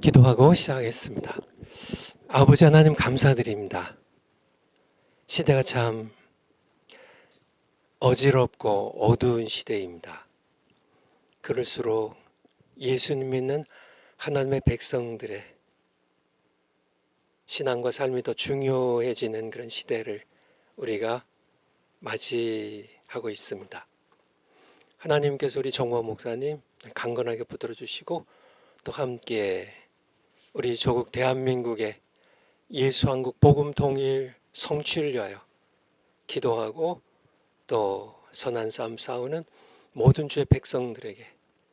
기도하고 시작하겠습니다. 아버지 하나님 감사드립니다. 시대가 참 어지럽고 어두운 시대입니다. 그럴수록 예수님 믿는 하나님의 백성들의 신앙과 삶이 더 중요해지는 그런 시대를 우리가 맞이하고 있습니다. 하나님께서 우리 정화 목사님 강건하게 붙들어 주시고 또 함께 우리 조국 대한민국의 예수한국 복음 통일 성취를 위하여 기도하고 또 선한 싸움 싸우는 모든 주의 백성들에게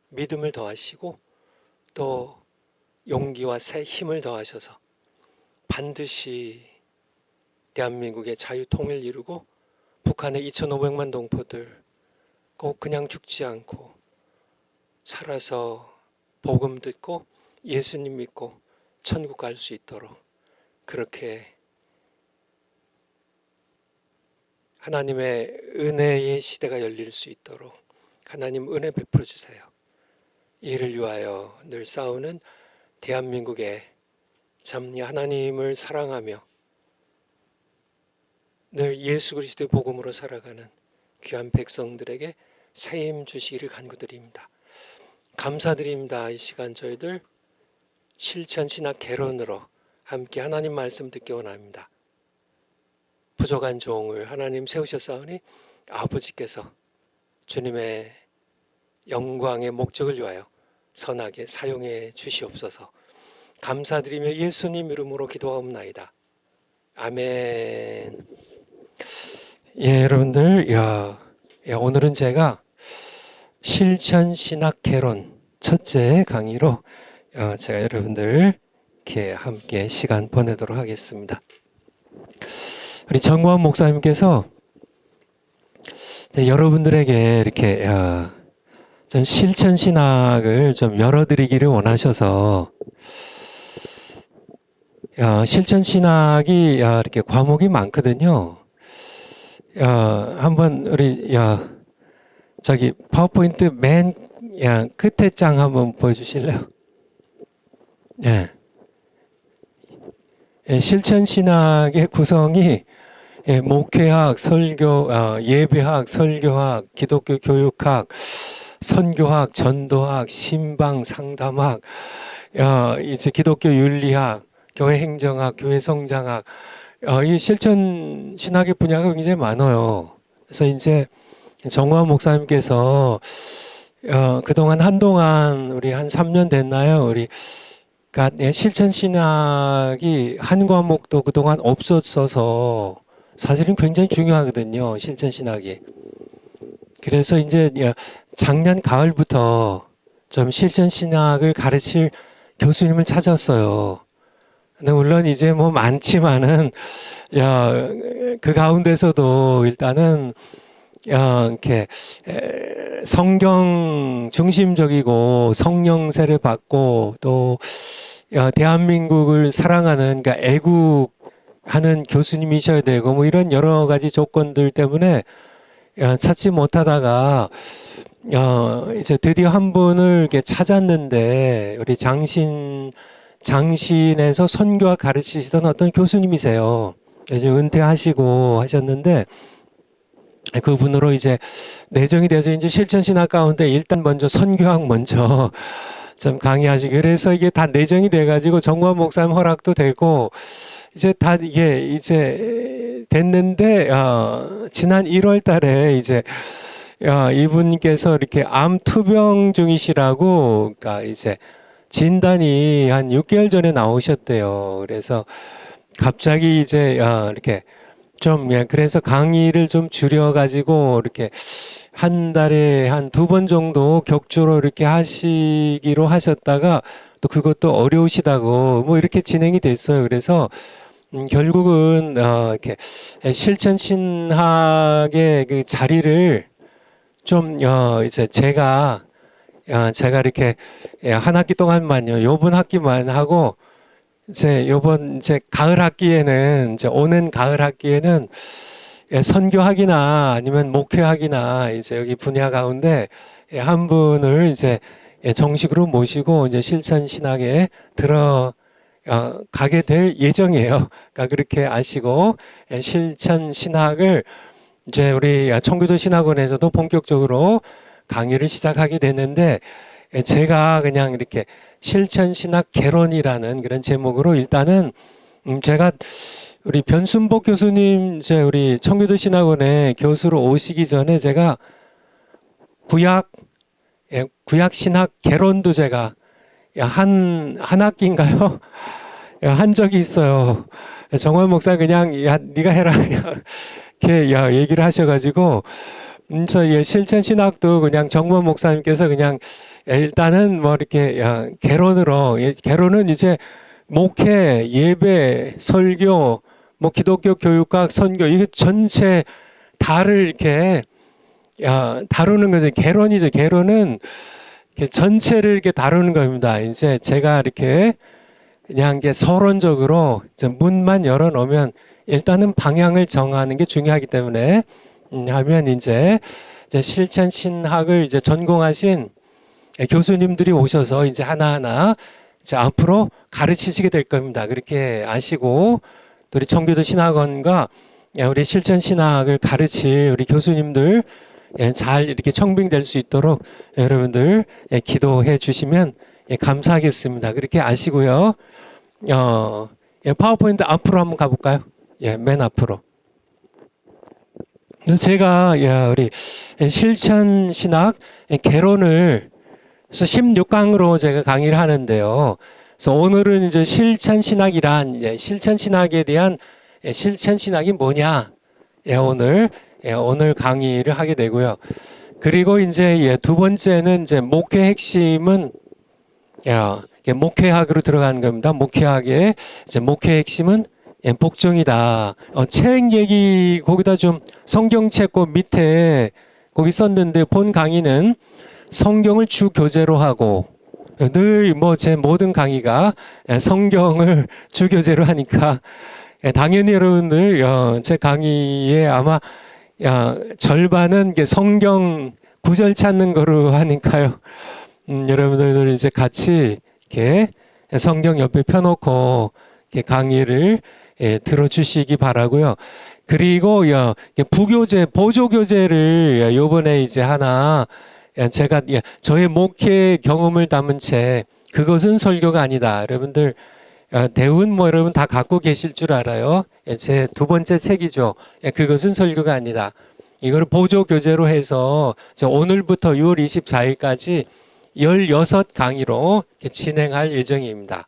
믿음을 더하시고 또 용기와 새 힘을 더하셔서 반드시 대한민국의 자유 통일 이루고 북한의 2,500만 동포들 꼭 그냥 죽지 않고 살아서 복음 듣고 예수님 믿고 천국 갈 수 있도록 그렇게 하나님의 은혜의 시대가 열릴 수 있도록 하나님 은혜 베풀어 주세요. 이를 위하여 늘 싸우는 대한민국의 참 하나님을 사랑하며 늘 예수 그리스도의 복음으로 살아가는 귀한 백성들에게 새 힘 주시기를 간구드립니다. 감사드립니다. 이 시간 저희들 실천신학 개론으로 함께 하나님 말씀 듣기 원합니다. 부족한 종을 하나님 세우셨사오니 아버지께서 주님의 영광의 목적을 위하여 선하게 사용해 주시옵소서. 감사드리며 예수님 이름으로 기도하옵나이다. 아멘. 예, 여러분들, 오늘은 제가 실천신학 개론 첫째 강의로 제가 여러분들 이렇게 함께 시간 보내도록 하겠습니다. 우리 정광 목사님께서 여러분들에게 이렇게 좀 실천신학을 좀 열어드리기를 원하셔서 실천신학이 이렇게 과목이 많거든요. 한번 우리 저기 파워포인트 맨 끝에 장 한번 보여주실래요? 예. 실천신학의 구성이 목회학, 설교, 예배학, 설교학, 기독교 교육학, 선교학, 전도학, 신방, 상담학, 이제 기독교 윤리학, 교회 행정학, 교회 성장학, 이 실천신학의 분야가 굉장히 많아요. 그래서 이제 정화 목사님께서 그동안 한동안 우리 한 3년 됐나요? 우리 실천신학이 한 과목도 그동안 없었어서 사실은 굉장히 중요하거든요. 실천신학이. 그래서 이제 작년 가을부터 좀 실천신학을 가르칠 교수님을 찾았어요. 근데 물론 이제 뭐 많지만은 그 가운데서도 일단은 이렇게 성경 중심적이고 성령 세례 받고 또 대한민국을 사랑하는 그러니까 애국하는 교수님이셔야 되고 뭐 이런 여러 가지 조건들 때문에 찾지 못하다가 이제 드디어 한 분을 이렇게 찾았는데 우리 장신에서 선교학 가르치시던 어떤 교수님이세요. 이제 은퇴하시고 하셨는데 그분으로 이제 내정이 돼서 이제 실천신학 가운데 일단 먼저 선교학 먼저 좀 강의하시고 그래서 이게 다 내정이 돼가지고 정관 목사님 허락도 되고 이제 다 이게 이제 됐는데 지난 1월 달에 이제 이분께서 이렇게 암 투병 중이시라고 그러니까 이제 진단이 한 6개월 전에 나오셨대요. 그래서 갑자기 이제 이렇게 좀 그래서 강의를 좀 줄여가지고 이렇게 한 달에 한 2번 정도 격주로 이렇게 하시기로 하셨다가 또 그것도 어려우시다고 뭐 이렇게 진행이 됐어요. 그래서 결국은 이렇게 실천 신학의 그 자리를 좀 이제 제가 이렇게 한 학기 동안만요. 요번 학기만 하고 이제 요번 이제 가을 학기에는 이제 오는 가을 학기에는 선교학이나 아니면 목회학이나 이제 여기 분야 가운데 한 분을 이제 정식으로 모시고 이제 실천 신학에 가게 될 예정이에요. 그러니까 그렇게 아시고 실천 신학을 이제 우리 청교도 신학원에서도 본격적으로 강의를 시작하게 됐는데 제가 그냥 이렇게 실천 신학 개론이라는 그런 제목으로 일단은 제가 우리 변순복 교수님 이제 우리 청교도 신학원에 교수로 오시기 전에 제가 구약 신학 개론도 제가 한 학기인가요? 한 적이 있어요. 정원 목사 그냥 야 네가 해라 이렇게 얘기를 하셔가지고 저 실천 신학도 그냥 정원 목사님께서 그냥 일단은 뭐 이렇게 개론으로 개론은 이제 목회, 예배, 설교, 뭐 기독교 교육학, 선교 이게 전체 다를 이렇게 다루는 거죠. 개론이죠. 개론은 이렇게 전체를 이렇게 다루는 겁니다. 이제 제가 이렇게 그냥 이게 서론적으로 문만 열어놓으면 일단은 방향을 정하는 게 중요하기 때문에 하면 이제 실천 신학을 이제 전공하신 교수님들이 오셔서 이제 하나하나 이제 앞으로 가르치시게 될 겁니다. 그렇게 아시고 또 우리 청교도 신학원과 우리 실천 신학을 가르칠 우리 교수님들 잘 이렇게 청빙될 수 있도록 여러분들 기도해 주시면 감사하겠습니다. 그렇게 아시고요. 파워포인트 앞으로 한번 가볼까요? 맨 앞으로. 제가 우리 실천 신학 개론을 그래서 16강으로 제가 강의를 하는데요. 그래서 오늘은 이제 실천 신학이란 실천 신학에 대한 실천 신학이 뭐냐? 오늘 강의를 하게 되고요. 그리고 이제 두 번째는 이제 목회 핵심은 목회학으로 들어가는 겁니다. 목회학의 이제 목회 핵심은 복종이다. 책 얘기 거기다 좀 성경책 그 밑에 거기 썼는데 본 강의는 성경을 주 교재로 하고 늘 뭐 제 모든 강의가 성경을 주 교재로 하니까 당연히 여러분들 제 강의에 아마 절반은 성경 구절 찾는 거로 하니까요. 여러분들 이제 같이 이렇게 성경 옆에 펴놓고 이렇게 강의를 들어주시기 바라고요. 그리고 부교재, 보조교재를 요번에 이제 하나 제가 저의 목회 경험을 담은 책 그것은 설교가 아니다. 여러분들 대부분 뭐 여러분 다 갖고 계실 줄 알아요. 제 두 번째 책이죠. 그것은 설교가 아니다. 이걸 보조교재로 해서 오늘부터 6월 24일까지 16강의로 진행할 예정입니다.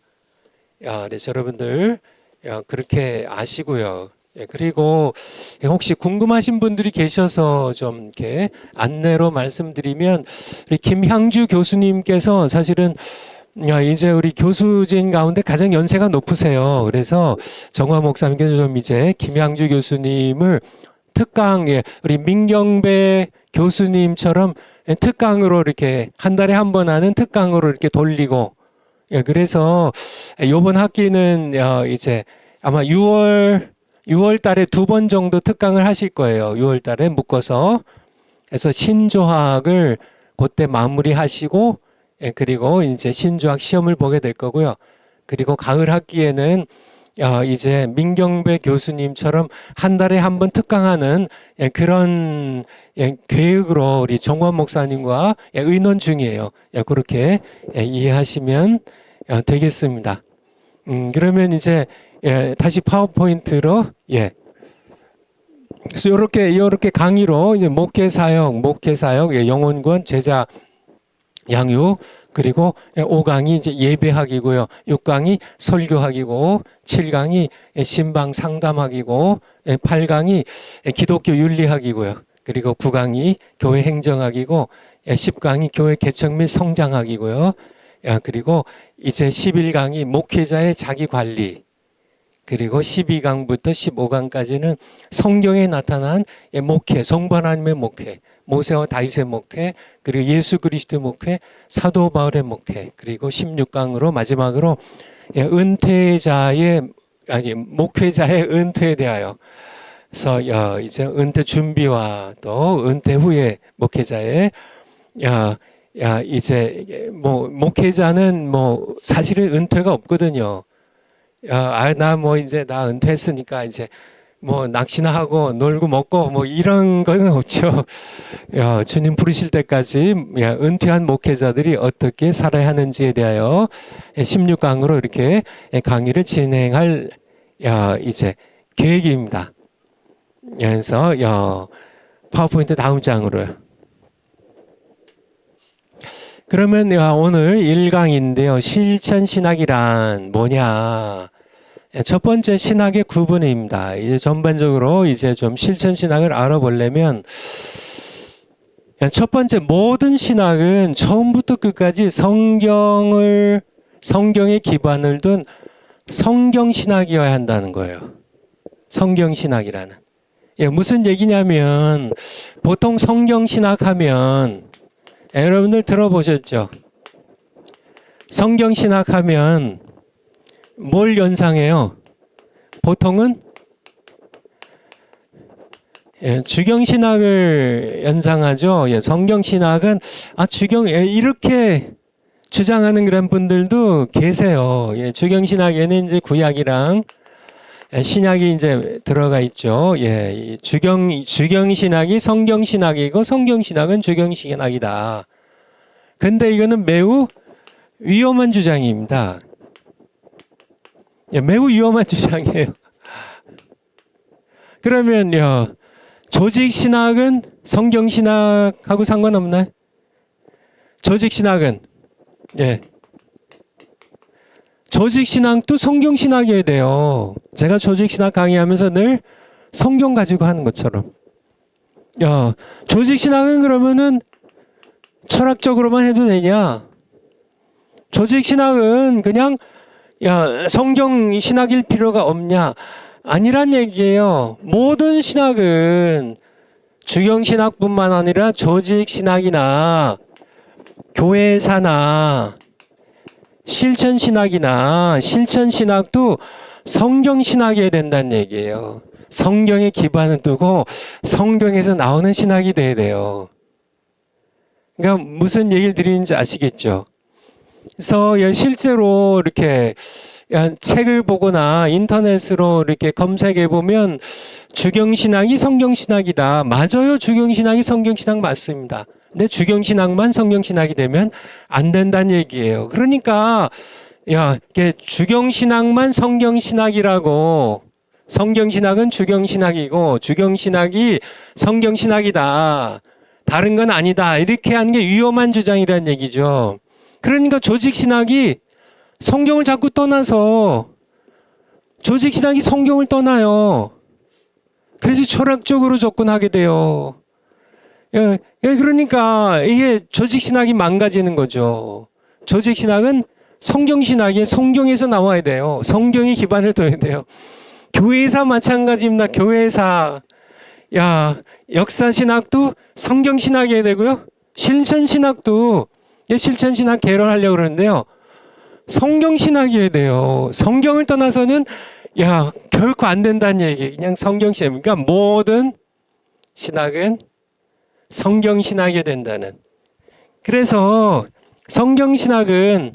그래서 여러분들 그렇게 아시고요. 그리고 혹시 궁금하신 분들이 계셔서 좀 이렇게 안내로 말씀드리면 우리 김향주 교수님께서 사실은 이제 우리 교수진 가운데 가장 연세가 높으세요. 그래서 정화 목사님께서 좀 이제 김향주 교수님을 특강, 우리 민경배 교수님처럼 특강으로 이렇게 한 달에 한 번 하는 특강으로 이렇게 돌리고 그래서 이번 학기는 이제 아마 6월 달에 두 번 정도 특강을 하실 거예요. 6월 달에 묶어서. 그래서 신조학을 그때 마무리하시고 그리고 이제 신조학 시험을 보게 될 거고요. 그리고 가을 학기에는 이제 민경배 교수님처럼 한 달에 한 번 특강하는 그런 계획으로 우리 정관 목사님과 의논 중이에요. 그렇게 이해하시면 되겠습니다. 그러면 이제 다시 파워포인트로 그래서 이렇게 강의로 이제 목회 사역, 영혼구원, 제자 양육 그리고 5강이 이제 예배학이고요. 6강이 설교학이고 7강이 신방 상담학이고 8강이 기독교 윤리학이고요. 그리고 9강이 교회 행정학이고 10강이 교회 개척 및 성장학이고요. 그리고 이제 11강이 목회자의 자기 관리 그리고 12강부터 15강까지는 성경에 나타난 목회, 성부 하나님의 목회, 모세와 다윗의 목회, 그리고 예수 그리스도의 목회, 사도 바울의 목회, 그리고 16강으로 마지막으로 목회자의 은퇴에 대하여 그래서 이제 은퇴 준비와 또 은퇴 후에 목회자의 야, 이제 뭐 목회자는 뭐 사실은 은퇴가 없거든요. 야, 나 뭐 이제 나 은퇴했으니까 이제 뭐 낚시나 하고 놀고 먹고 뭐 이런 건 없죠. 야, 주님 부르실 때까지 야, 은퇴한 목회자들이 어떻게 살아야 하는지에 대하여 16강으로 이렇게 강의를 진행할 야, 이제 계획입니다. 그래서 파워포인트 다음 장으로요. 그러면 오늘 1강인데요. 실천 신학이란 뭐냐? 첫 번째 신학의 구분입니다. 이제 전반적으로 이제 좀 실천 신학을 알아보려면 첫 번째 모든 신학은 처음부터 끝까지 성경에 기반을 둔 성경 신학이어야 한다는 거예요. 성경 신학이라는. 무슨 얘기냐면 보통 성경 신학하면 여러분들 들어보셨죠? 성경 신학하면 뭘 연상해요? 보통은 주경 신학을 연상하죠. 성경 신학은 주경 이렇게 주장하는 그런 분들도 계세요. 주경 신학에는 이제 구약이랑 신약이 이제 들어가 있죠. 주경 신학이 성경 신학이고 성경 신학은 주경 신학이다. 근데 이거는 매우 위험한 주장입니다. 매우 위험한 주장이에요. 그러면요, 조직 신학은 성경 신학하고 상관없나요? 조직 신학은 조직 신학도 성경 신학이어야 돼요. 제가 조직 신학 강의하면서 늘 성경 가지고 하는 것처럼. 조직 신학은 그러면은 철학적으로만 해도 되냐? 조직 신학은 그냥 성경 신학일 필요가 없냐? 아니란 얘기예요. 모든 신학은 주경 신학뿐만 아니라 조직 신학이나 교회사나 실천 신학이나 실천 신학도 성경 신학이어야 된다는 얘기예요. 성경에 기반을 두고 성경에서 나오는 신학이 돼야 돼요. 그러니까 무슨 얘기를 드리는지 아시겠죠? 그래서 실제로 이렇게 책을 보거나 인터넷으로 이렇게 검색해 보면 주경신학이 성경신학이다. 맞아요. 주경신학이 성경신학 맞습니다. 근데 주경신학만 성경신학이 되면 안 된다는 얘기예요. 그러니까 이게 주경신학만 성경신학이라고, 성경신학은 주경신학이고 주경신학이 성경신학이다. 다른 건 아니다. 이렇게 하는 게 위험한 주장이라는 얘기죠. 그러니까 조직신학이 성경을 자꾸 떠나서, 조직신학이 성경을 떠나요. 그래서 철학적으로 접근하게 돼요. 그러니까 이게 조직신학이 망가지는 거죠. 조직신학은 성경신학이 성경에서 나와야 돼요. 성경에 기반을 둬야 돼요. 교회사 마찬가지입니다. 교회사. 역사신학도 성경신학이어야 되고요. 실천신학도, 실천신학 개론하려고 그러는데요. 성경신학이어야 돼요. 성경을 떠나서는 결코 안 된다는 얘기. 그냥 성경신학. 그러니까 모든 신학은 성경신학이어야 된다는. 그래서 성경신학은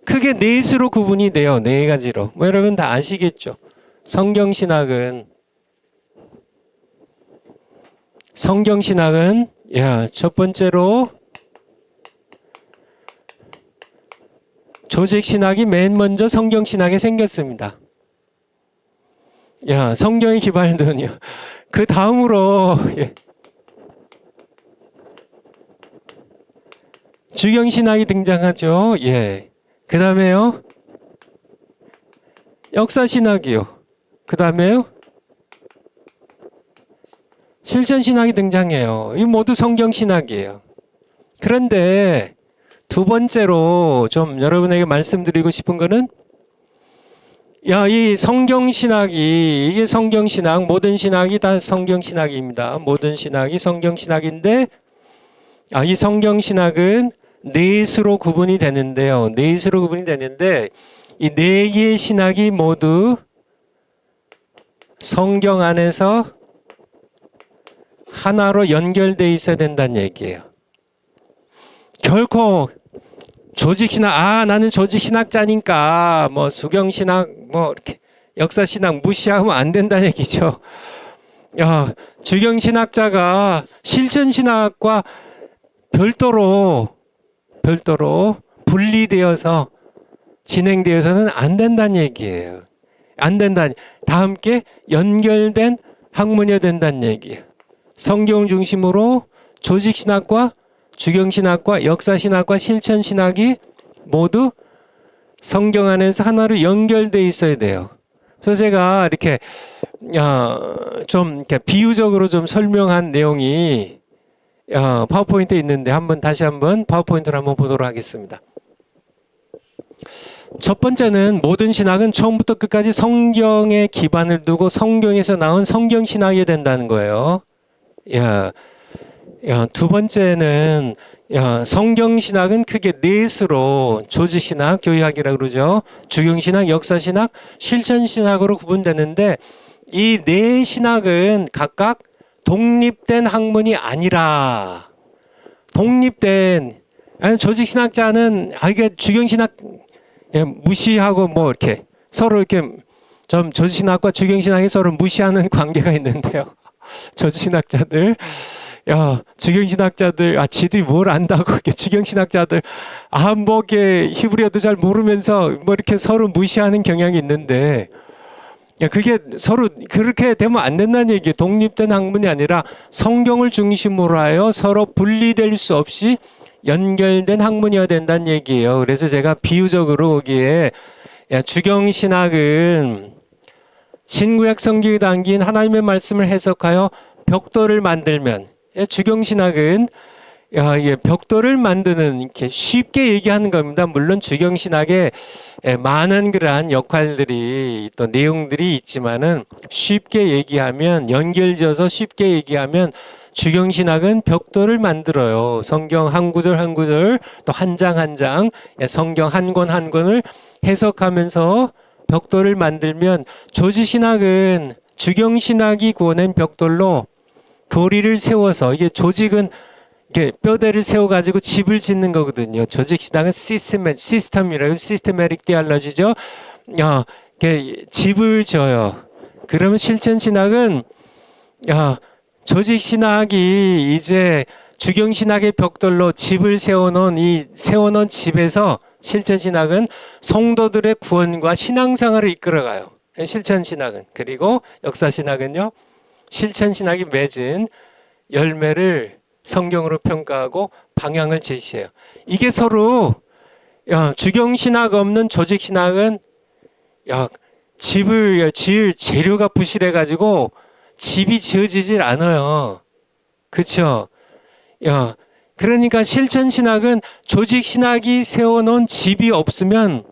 크게 넷으로 구분이 돼요. 네 가지로. 여러분 다 아시겠죠? 성경신학은 첫 번째로 조직신학이 맨 먼저 성경신학에 생겼습니다. 성경에 기반을 둔요. 그 다음으로 주경신학이 등장하죠. 그 다음에요, 역사신학이요. 그 다음에요, 실천신학이 등장해요. 이 모두 성경신학이에요. 그런데 두 번째로 좀 여러분에게 말씀드리고 싶은 거는, 이 성경신학이, 이게 성경신학, 모든 신학이 다 성경신학입니다. 모든 신학이 성경신학인데, 이 성경신학은 넷으로 구분이 되는데요. 넷으로 구분이 되는데, 이 네 개의 신학이 모두 성경 안에서 하나로 연결돼 있어야 된다는 얘기예요. 결코 조직신학, 나는 조직신학자니까 뭐 수경신학 뭐 이렇게 역사신학 무시하면 안 된다는 얘기죠. 주경신학자가 실천신학과 별도로 분리되어서 진행되어서는 안 된다는 얘기예요. 안 된다. 다 함께 연결된 학문이어야 된다는 얘기예요. 성경을 중심으로 조직신학과 주경신학과 역사신학과 실천신학이 모두 성경 안에서 하나로 연결돼 있어야 돼요. 그래서 제가 이렇게 좀 이렇게 비유적으로 좀 설명한 내용이 파워포인트에 있는데 다시 한번 파워포인트를 한번 보도록 하겠습니다. 첫 번째는 모든 신학은 처음부터 끝까지 성경에 기반을 두고 성경에서 나온 성경신학이 된다는 거예요. 두 번째는 성경신학은 크게 넷으로 조직신학, 교회학이라고 그러죠. 주경신학, 역사신학, 실천신학으로 구분되는데 이 네 신학은 각각 독립된 학문이 아니라 독립된 조직신학자는 이게 주경신학 무시하고 뭐 이렇게 서로 이렇게 좀 조직신학과 주경신학이 서로 무시하는 관계가 있는데요. 조직신학자들 주경신학자들 지들이 뭘 안다고 이렇게 주경신학자들 뭐 이렇게 히브리어도 잘 모르면서 뭐 이렇게 서로 무시하는 경향이 있는데 그게 서로 그렇게 되면 안 된다는 얘기예요. 독립된 학문이 아니라 성경을 중심으로 하여 서로 분리될 수 없이 연결된 학문이어야 된다는 얘기예요. 그래서 제가 비유적으로 거기에 주경신학은 신구약 성경에 담긴 하나님의 말씀을 해석하여 벽돌을 만들면 주경신학은 벽돌을 만드는 이렇게 쉽게 얘기하는 겁니다. 물론 주경신학에 많은 그러한 역할들이 또 내용들이 있지만은 쉽게 얘기하면 연결져서 쉽게 얘기하면 주경신학은 벽돌을 만들어요. 성경 한 구절 한 구절 또 한 장 한 장 성경 한 권 한 권을 해석하면서 벽돌을 만들면 조직신학은 주경신학이 구워낸 벽돌로 교리를 세워서 이게 조직은 이게 뼈대를 세워가지고 집을 짓는 거거든요. 조직신학은 시스템이라고 시스테메릭 디알러지죠. 집을 지어요. 그러면 실천신학은 조직신학이 이제 주경신학의 벽돌로 집을 세워놓은 집에서 실천신학은 성도들의 구원과 신앙생활을 이끌어가요. 실천신학은. 그리고 역사신학은요. 실천신학이 맺은 열매를 성경으로 평가하고 방향을 제시해요. 이게 서로 주경신학 없는 조직신학은 집을 지을 재료가 부실해가지고 집이 지어지질 않아요. 그렇죠? 그러니까 실천신학은 조직신학이 세워놓은 집이 없으면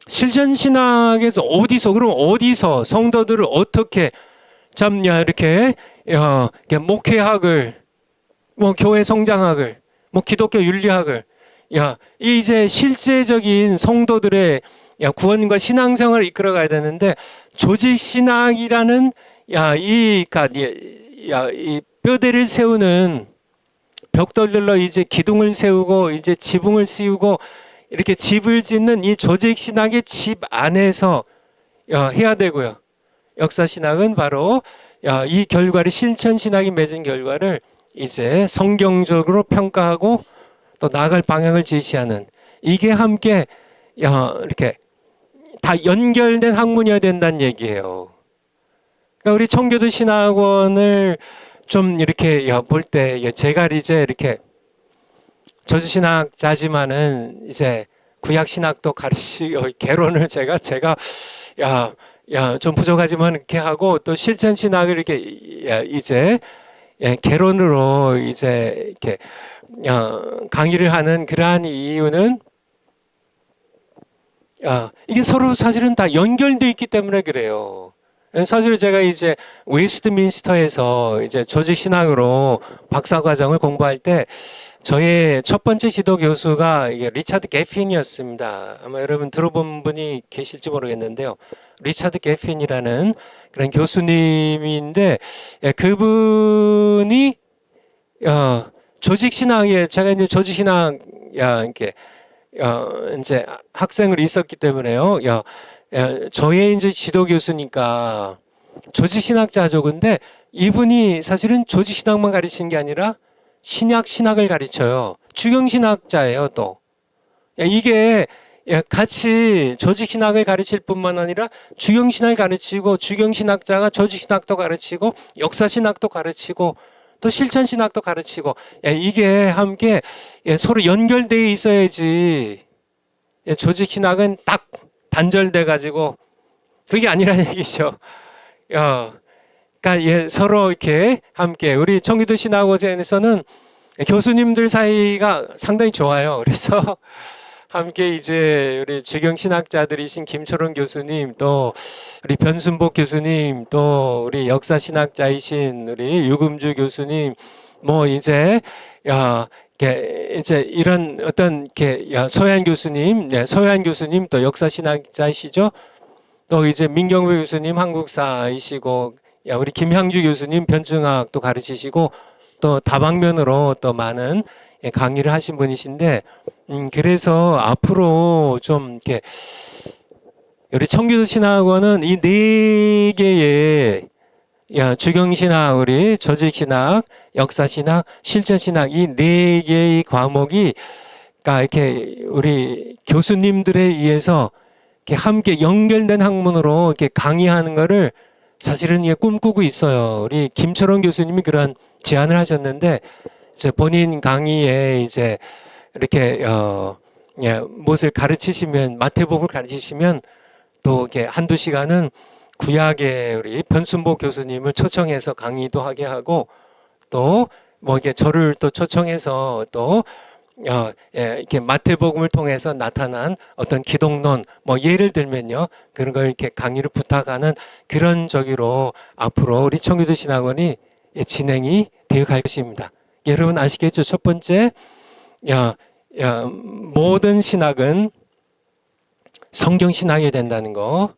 실천신학에서 어디서 성도들을 어떻게 이렇게 목회학을 뭐 교회 성장학을 뭐 기독교 윤리학을 이제 실제적인 성도들의 구원과 신앙생활을 이끌어가야 되는데 조직신학이라는 이 뼈대를 세우는 벽돌들로 이제 기둥을 세우고 이제 지붕을 씌우고 이렇게 집을 짓는 이 조직신학의 집 안에서 해야 되고요. 역사신학은 바로 이 결과를 실천신학이 맺은 결과를 이제 성경적으로 평가하고 또 나아갈 방향을 제시하는 이게 함께 이렇게 다 연결된 학문이어야 된다는 얘기예요. 그러니까 우리 청교도 신학원을 좀 이렇게 볼 때 제가 이제 이렇게 조직신학자지만은 이제 구약신학도 가르치고 개론을 제가 좀 부족하지만 이렇게 하고 또 실천신학을 이렇게 이제 개론으로 이제 이렇게 강의를 하는 그러한 이유는 이게 서로 사실은 다 연결돼 있기 때문에 그래요. 사실 제가 이제 웨스트민스터에서 이제 조직신학으로 박사과정을 공부할 때 저의 첫 번째 지도 교수가 이게 리차드 게핀이었습니다. 아마 여러분 들어본 분이 계실지 모르겠는데요. 리차드 게핀이라는 그런 교수님인데, 예, 그분이 조직 신학에 제가 이제 조직 신학 이렇게 이제 학생으로 있었기 때문에요. 저의 이제 지도 교수니까 조직 신학자죠. 근데 이분이 사실은 조직 신학만 가르치는 게 아니라 신학을 가르쳐요. 주경 신학자예요, 또. 이게 같이 조직 신학을 가르칠 뿐만 아니라 주경 신학을 가르치고 주경 신학자가 조직 신학도 가르치고 역사 신학도 가르치고 또 실천 신학도 가르치고 이게 함께 서로 연결되어 있어야지 조직 신학은 딱 단절돼 가지고 그게 아니라는 얘기죠. 그러니까 서로 이렇게 함께 우리 청기도 신학원에서는 교수님들 사이가 상당히 좋아요. 그래서 함께 이제 우리 주경 신학자들이신 김초롱 교수님, 또 우리 변순복 교수님, 또 우리 역사 신학자이신 우리 유금주 교수님, 뭐 이제 이제 이런 어떤 서해안 교수님, 서해안 교수님 또 역사 신학자이시죠. 또 이제 민경배 교수님 한국사이시고, 우리 김향주 교수님 변증학도 가르치시고 또 다방면으로 또 많은 강의를 하신 분이신데, 그래서 앞으로 좀 이렇게 우리 청기도 신학원은 이 네 개의 주경신학, 우리 조직신학, 역사신학, 실천신학 이 네 개의 과목이 그러니까 이렇게 우리 교수님들에 의해서 이렇게 함께 연결된 학문으로 이렇게 강의하는 거를 사실은 이게 꿈꾸고 있어요. 우리 김철원 교수님이 그런 제안을 하셨는데, 이제 본인 강의에 이제 이렇게 무엇을 가르치시면, 마태복음을 가르치시면 또 이렇게 한두 시간은 구약의 우리 변순복 교수님을 초청해서 강의도 하게 하고, 또 뭐 이게 저를 또 초청해서 또 이렇게 마태복음을 통해서 나타난 어떤 기독론, 뭐 예를 들면요, 그런 걸 이렇게 강의를 부탁하는 그런 저기로 앞으로 우리 청기도 신학원이 진행이 되어 갈 것입니다. 여러분 아시겠죠? 첫 번째, 모든 신학은 성경 신학이 된다는 거.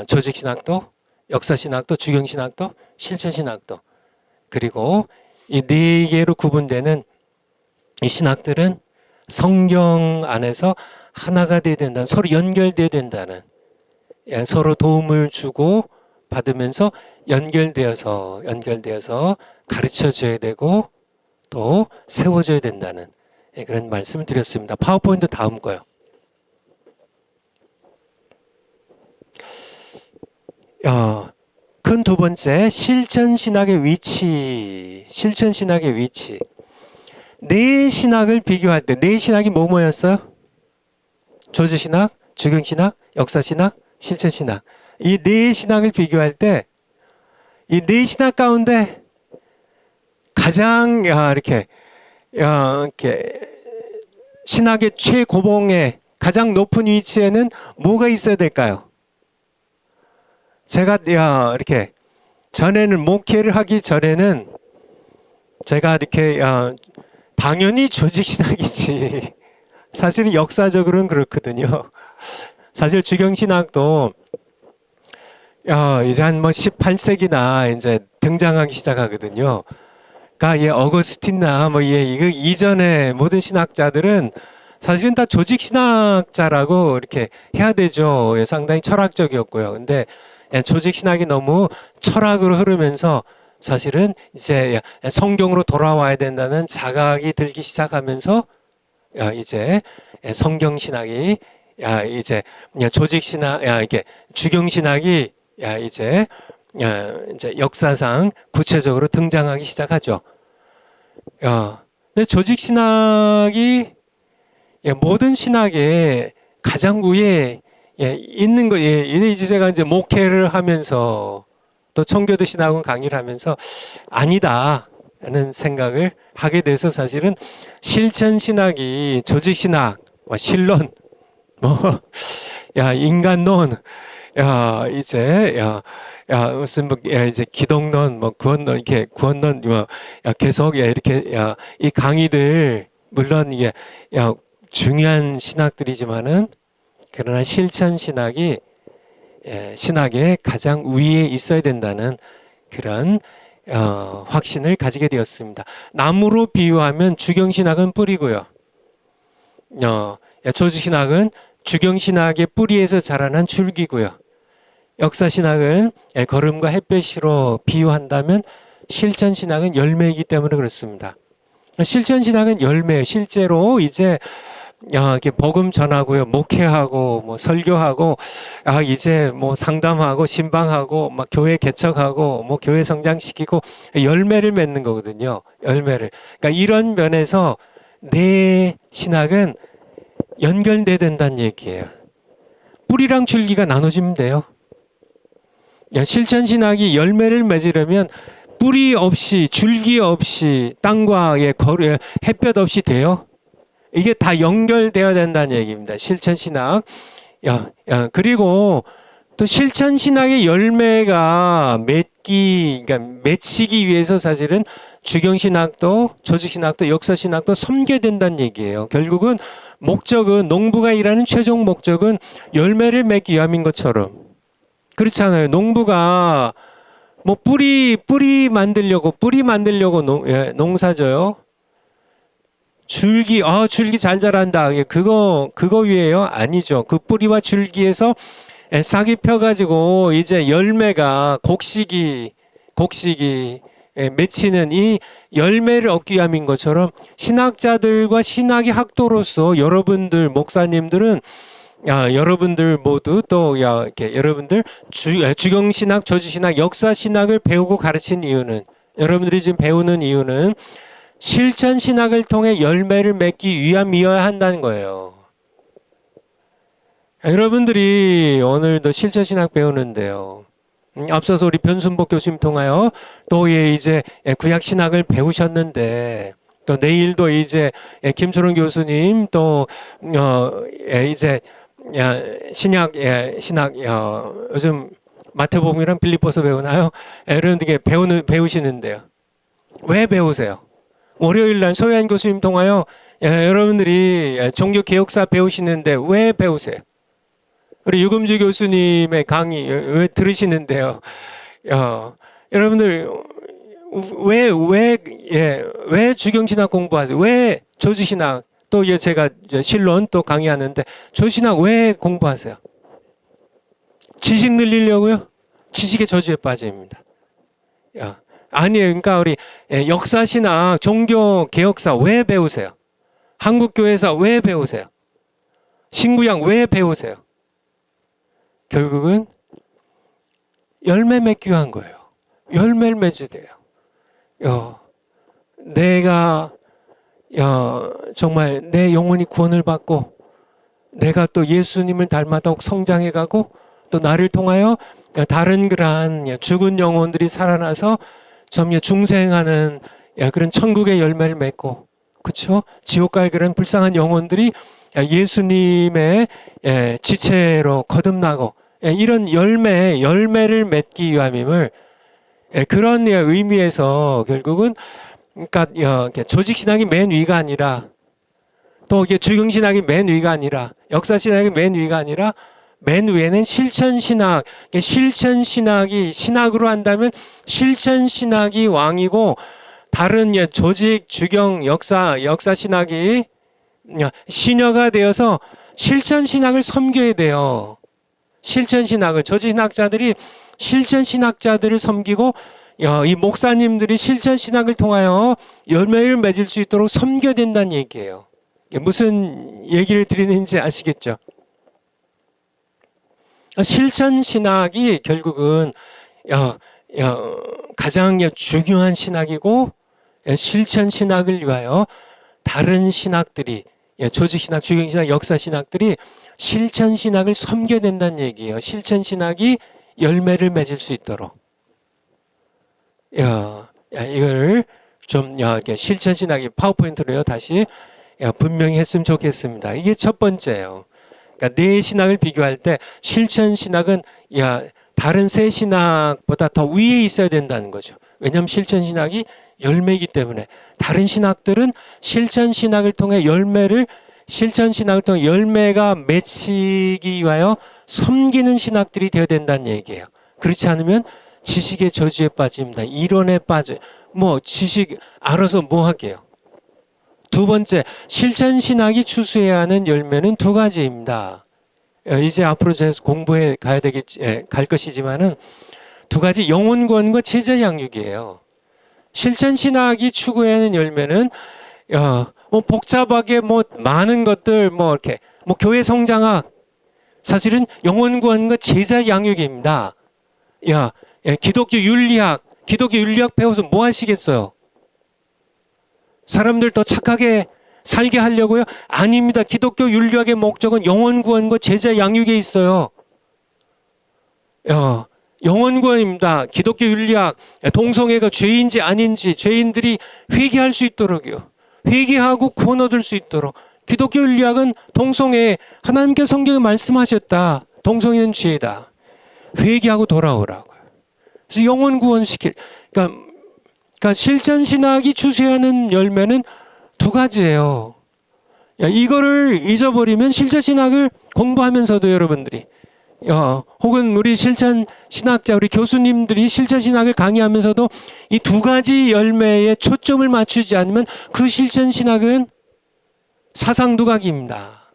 조직 신학도, 역사 신학도, 주경 신학도, 실천 신학도. 그리고 이 네 개로 구분되는 이 신학들은 성경 안에서 하나가 되어야 된다는, 서로 연결되어야 된다는, 서로 도움을 주고 받으면서 연결되어서 가르쳐줘야 되고 또 세워줘야 된다는 그런 말씀을 드렸습니다. 파워포인트 다음 거요. 큰 두 번째, 실천신학의 위치. 네 신학을 비교할 때, 네 신학이 뭐였어요? 조직신학, 주경신학, 역사신학, 실천신학. 이 네 신학을 비교할 때, 이 네 신학 가운데 가장 이렇게 신학의 최고봉에 가장 높은 위치에는 뭐가 있어야 될까요? 제가 이렇게 전에는 목회를 하기 전에는 제가 이렇게 당연히 조직신학이지. 사실은 역사적으로는 그렇거든요. 사실 주경신학도 이제 한 뭐 18세기나 이제 등장하기 시작하거든요. 그러니까 어거스틴나 뭐 이거 이전에 모든 신학자들은 사실은 다 조직신학자라고 이렇게 해야 되죠. 상당히 철학적이었고요. 근데 조직신학이 너무 철학으로 흐르면서 사실은 이제 성경으로 돌아와야 된다는 자각이 들기 시작하면서 이제 성경신학이 이제 조직신학, 이게 주경신학이 이제 역사상 구체적으로 등장하기 시작하죠. 근데 조직신학이 모든 신학의 가장 위에 있는 거, 이제 제가 이제 목회를 하면서 또 청교도 신학원 강의를 하면서 아니다라는 생각을 하게 돼서 사실은 실천 신학이 조직 신학, 신론, 인간론 이제 무슨 뭐 이제 기독론 뭐 구원론 이렇게 구원론 뭐 계속 이렇게 이 강의들 물론 이게 중요한 신학들이지만은 그러나 실천 신학이 신학의 가장 위에 있어야 된다는 그런 확신을 가지게 되었습니다. 나무로 비유하면 주경신학은 뿌리고요. 조직신학은 주경신학의 뿌리에서 자라난 줄기고요. 역사신학은 걸음과 햇볕으로 비유한다면 실천신학은 열매이기 때문에 그렇습니다. 실천신학은 열매예요. 실제로 이제 이렇게 복음 전하고요, 목회하고, 뭐 설교하고, 이제 뭐 상담하고, 신방하고, 막 교회 개척하고, 뭐 교회 성장시키고 열매를 맺는 거거든요. 열매를. 그러니까 이런 면에서 내 신학은 연결돼야 된다는 얘기예요. 뿌리랑 줄기가 나눠지면 돼요. 실천 신학이 열매를 맺으려면 뿌리 없이, 줄기 없이, 땅과의 거리, 햇볕 없이 돼요. 이게 다 연결되어야 된다는 얘기입니다. 실천신학. 그리고 또 실천신학의 열매가 그러니까 맺히기 위해서 사실은 주경신학도, 조직신학도, 역사신학도 섬겨야 된다는 얘기예요. 결국은 목적은, 농부가 일하는 최종 목적은 열매를 맺기 위함인 것처럼. 그렇잖아요. 농부가 뭐 뿌리 만들려고 농사져요. 줄기 잘 자란다. 그거 위에요? 아니죠. 그 뿌리와 줄기에서 싹이 펴가지고 이제 열매가 곡식이 맺히는 이 열매를 얻기 위함인 것처럼 신학자들과 신학의 학도로서 여러분들 목사님들은 여러분들 모두 또 이렇게 여러분들 주경신학, 조지신학, 역사신학을 배우고 가르친 이유는 여러분들이 지금 배우는 이유는 실천 신학을 통해 열매를 맺기 위함이어야 한다는 거예요. 여러분들이 오늘도 실천 신학 배우는데요. 앞서서 우리 변순복 교수님 통하여 또 이제 구약 신학을 배우셨는데 또 내일도 이제 김초롱 교수님 또 이제 신약 요즘 마태복음이랑 빌립보서 배우나요? 여러분들께 배우시는데요. 왜 배우세요? 월요일 날 소유한 교수님 통하여 여러분들이 종교 개혁사 배우시는데 왜 배우세요? 우리 유금주 교수님의 강의 왜 들으시는데요? 여러분들 왜 주경신학 공부하세요? 왜 조지신학 또 제가 신론 또 강의하는데 조신학 왜 공부하세요? 지식 늘리려고요? 지식의 저주에 빠집니다. 아니에요. 그러니까 우리 역사신학, 종교 개혁사 왜 배우세요? 한국교회사 왜 배우세요? 신구약 왜 배우세요? 결국은 열매 맺기 위한 거예요. 열매를 맺어야 돼요. 내가 정말 내 영혼이 구원을 받고 내가 또 예수님을 닮아도록 성장해가고 또 나를 통하여 다른 그러한 죽은 영혼들이 살아나서 점점 중생하는 그런 천국의 열매를 맺고, 그렇죠? 지옥 갈 그런 불쌍한 영혼들이 예수님의 지체로 거듭나고 이런 열매를 맺기 위함임을 그런 의미에서 결국은 그러니까 조직 신학이 맨 위가 아니라 또 이게 주경 신학이 맨 위가 아니라 역사 신학이 맨 위가 아니라 맨 위에는 실천 신학. 실천 신학이 신학으로 한다면 실천 신학이 왕이고 다른 조직 주경 역사 신학이 신여가 되어서 실천 신학을 섬겨야 돼요. 실천 신학을 조직 신학자들이 실천 신학자들을 섬기고 이 목사님들이 실천 신학을 통하여 열매를 맺을 수 있도록 섬겨야 된다는 얘기예요. 무슨 얘기를 드리는지 아시겠죠? 실천 신학이 결국은 가장 중요한 신학이고 실천 신학을 위하여 다른 신학들이 조직 신학, 주경 신학, 역사 신학들이 실천 신학을 섬겨야 된다는 얘기예요. 실천 신학이 열매를 맺을 수 있도록. 이거를 좀 실천 신학이 파워포인트로요 다시 분명히 했으면 좋겠습니다. 이게 첫 번째예요. 그러니까 네 신학을 비교할 때 실천 신학은 다른 세 신학보다 더 위에 있어야 된다는 거죠. 왜냐하면 실천 신학이 열매이기 때문에. 다른 신학들은 실천 신학을 통해 열매가 맺히기 위하여 섬기는 신학들이 되어야 된다는 얘기예요. 그렇지 않으면 지식의 저주에 빠집니다. 이론에 빠져. 지식 알아서 뭐 할게요. 두 번째, 실천 신학이 추수해야 하는 열매는 두 가지입니다. 이제 앞으로 제가 공부해 갈 것이지만은 두 가지, 영혼 구원과 제자 양육이에요. 실천 신학이 추구해야 하는 열매는 복잡하게 많은 것들 이렇게 교회 성장학, 사실은 영혼 구원과 제자 양육입니다. 기독교 윤리학 배워서 뭐 하시겠어요? 사람들 더 착하게 살게 하려고요? 아닙니다. 기독교 윤리학의 목적은 영혼 구원과 제자 양육에 있어요. 영혼 구원입니다. 기독교 윤리학, 동성애가 죄인지 아닌지 죄인들이 회개할 수 있도록요. 회개하고 구원 얻을 수 있도록. 기독교 윤리학은 동성애, 하나님께서 성경에 말씀하셨다. 동성애는 죄다. 회개하고 돌아오라고요. 그래서 영혼 구원시킬. 그러니까 실천 신학이 추수하는 열매는 두 가지예요. 이거를 잊어버리면 실천 신학을 공부하면서도 여러분들이 혹은 우리 실천 신학자, 우리 교수님들이 실천 신학을 강의하면서도 이 두 가지 열매에 초점을 맞추지 않으면 그 실천 신학은 사상두각입니다.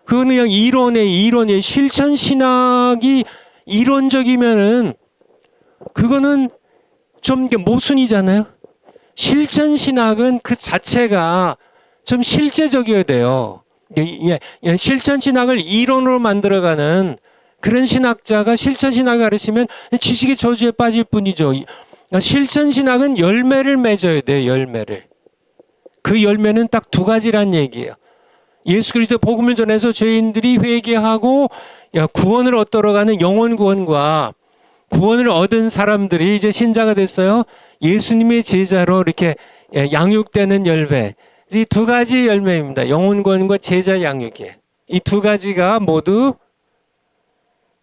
그거는 그냥 이론의 실천 신학이 이론적이면은 그거는 좀 모순이잖아요. 실천 신학은 그 자체가 좀 실제적이어야 돼요. 실천 신학을 이론으로 만들어가는 그런 신학자가 실천 신학을 가르치면 지식의 저주에 빠질 뿐이죠. 실천 신학은 열매를 맺어야 돼요. 열매를. 그 열매는 딱 두 가지란 얘기예요. 예수 그리스도 복음을 전해서 죄인들이 회개하고 구원을 얻도록 가는 영혼 구원과 구원을 얻은 사람들이 이제 신자가 됐어요. 예수님의 제자로 이렇게 양육되는 열매. 이 두 가지 열매입니다. 영혼 구원과 제자 양육이에요. 이 두 가지가 모두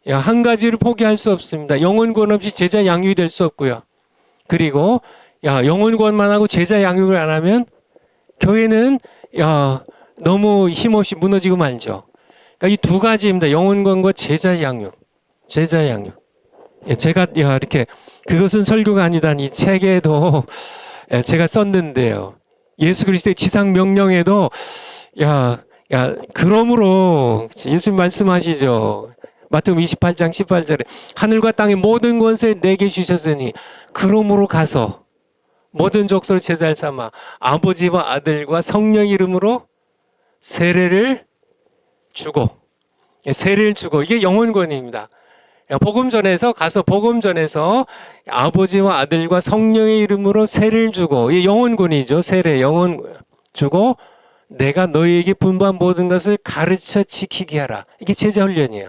한 가지를 포기할 수 없습니다. 영혼 구원 없이 제자 양육이 될 수 없고요. 그리고 영혼 구원만 하고 제자 양육을 안 하면 교회는 너무 힘없이 무너지고 말죠. 그러니까 이 두 가지입니다. 영혼 구원과 제자 양육. 제가 이렇게 그것은 설교가 아니다는 이 책에도 제가 썼는데요. 예수 그리스도의 지상 명령에도 그러므로 예수님 말씀하시죠. 마태복음 28장 18절에 하늘과 땅의 모든 권세를 내게 주셨으니 그러므로 가서 모든 족속을 제자를 삼아 아버지와 아들과 성령 이름으로 세례를 주고 이게 영혼권입니다. 복음 전에서 아버지와 아들과 성령의 이름으로 세례를 주고 이게 영혼권이죠. 세례 영혼 주고 내가 너희에게 분부한 모든 것을 가르쳐 지키게 하라. 이게 제자 훈련이에요.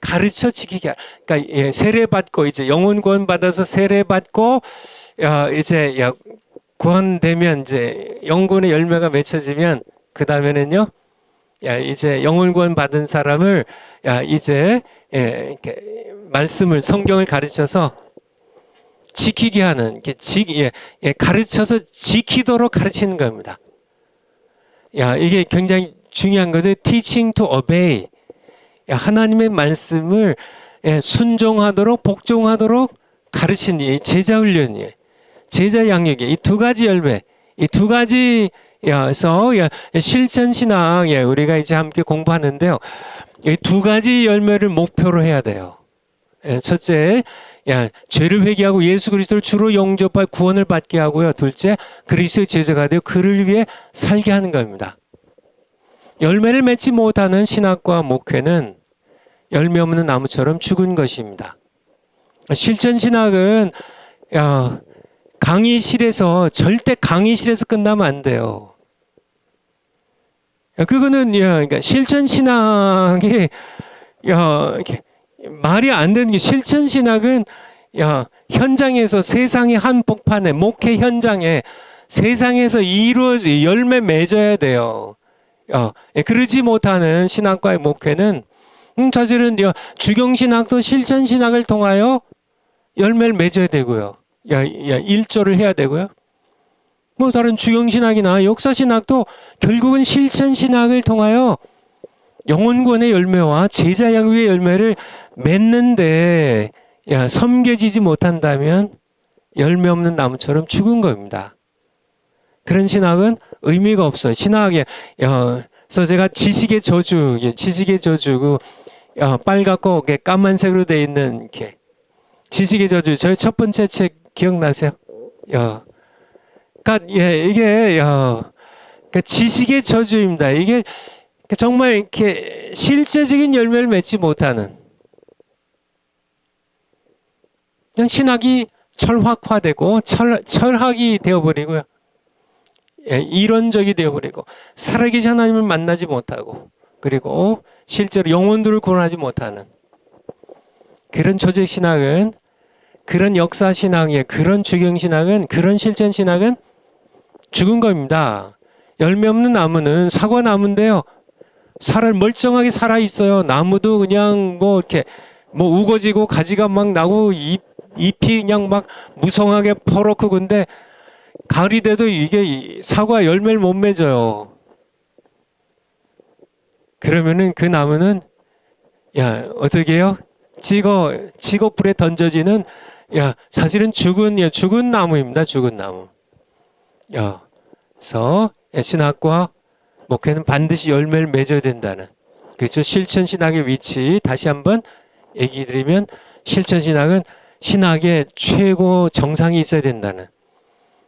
가르쳐 지키게 하라. 그러니까 세례 받고 이제 영혼 구원 받아서 세례 받고 이제 구원되면 이제 영혼의 열매가 맺혀지면 그 다음에는요. 이제 영혼 구원 받은 사람을 이제 이렇게 말씀을 성경을 가르쳐서 지키게 하는 가르쳐서 지키도록 가르치는 겁니다. 이게 굉장히 중요한 거죠. Teaching to obey. 하나님의 말씀을 순종하도록 복종하도록 가르치는 이 제자 훈련이에요. 제자 양육이 이 두 가지 열매, 이 두 가지에서 실천 신학 우리가 이제 함께 공부하는데요. 이 두 가지 열매를 목표로 해야 돼요. 첫째, 죄를 회개하고 예수 그리스도를 주로 영접할 구원을 받게 하고요. 둘째, 그리스도의 제자가 되어 그를 위해 살게 하는 겁니다. 열매를 맺지 못하는 신학과 목회는 열매 없는 나무처럼 죽은 것입니다. 실천 신학은 절대 강의실에서 끝나면 안 돼요. 그거는 그러니까 실천 신학이 말이 안 되는 게 실천 신학은 현장에서 세상의 한복판에 목회 현장에 세상에서 이루어지 열매 맺어야 돼요. 그러지 못하는 신학과의 목회는 사실은 주경신학도 실천신학을 통하여 열매를 맺어야 되고요. 일조를 해야 되고요. 뭐 다른 주경신학이나 역사신학도 결국은 실천신학을 통하여 영혼구원의 열매와 제자 양육의 열매를 맺는데 섬겨지지 못한다면 열매 없는 나무처럼 죽은 겁니다. 그런 신학은 의미가 없어요. 신학에 그래서 제가 지식의 저주, 그 빨갛고 까만색으로 되어 있는 이렇게 지식의 저주, 저희 첫 번째 책 기억나세요? 그러니까 이게 그러니까 지식의 저주입니다. 이게 정말 이렇게 실제적인 열매를 맺지 못하는 그냥 신학이 철학화되고 철학이 되어버리고요. 이론적이 되어버리고 살아계신 하나님을 만나지 못하고 그리고 실제로 영혼들을 구원하지 못하는 그런 조직신학은, 그런 역사신학의 그런 주경신학은, 그런 실천신학은 죽은 겁니다. 열매 없는 나무는 사과나무인데요. 멀쩡하게 살아 있어요. 나무도 그냥 뭐 이렇게 뭐 우거지고 가지가 막 나고 잎이 그냥 막 무성하게 퍼렇고 근데 가을이 돼도 이게 사과 열매를 못 맺어요. 그러면은 그 나무는 어떻게 해요? 찍어 불에 던져지는 사실은 죽은 나무입니다. 죽은 나무. 그래서 신학과 목회는 반드시 열매를 맺어야 된다는, 그렇죠? 실천신학의 위치 다시 한번 얘기 드리면 실천신학은 신학의 최고 정상이 있어야 된다는,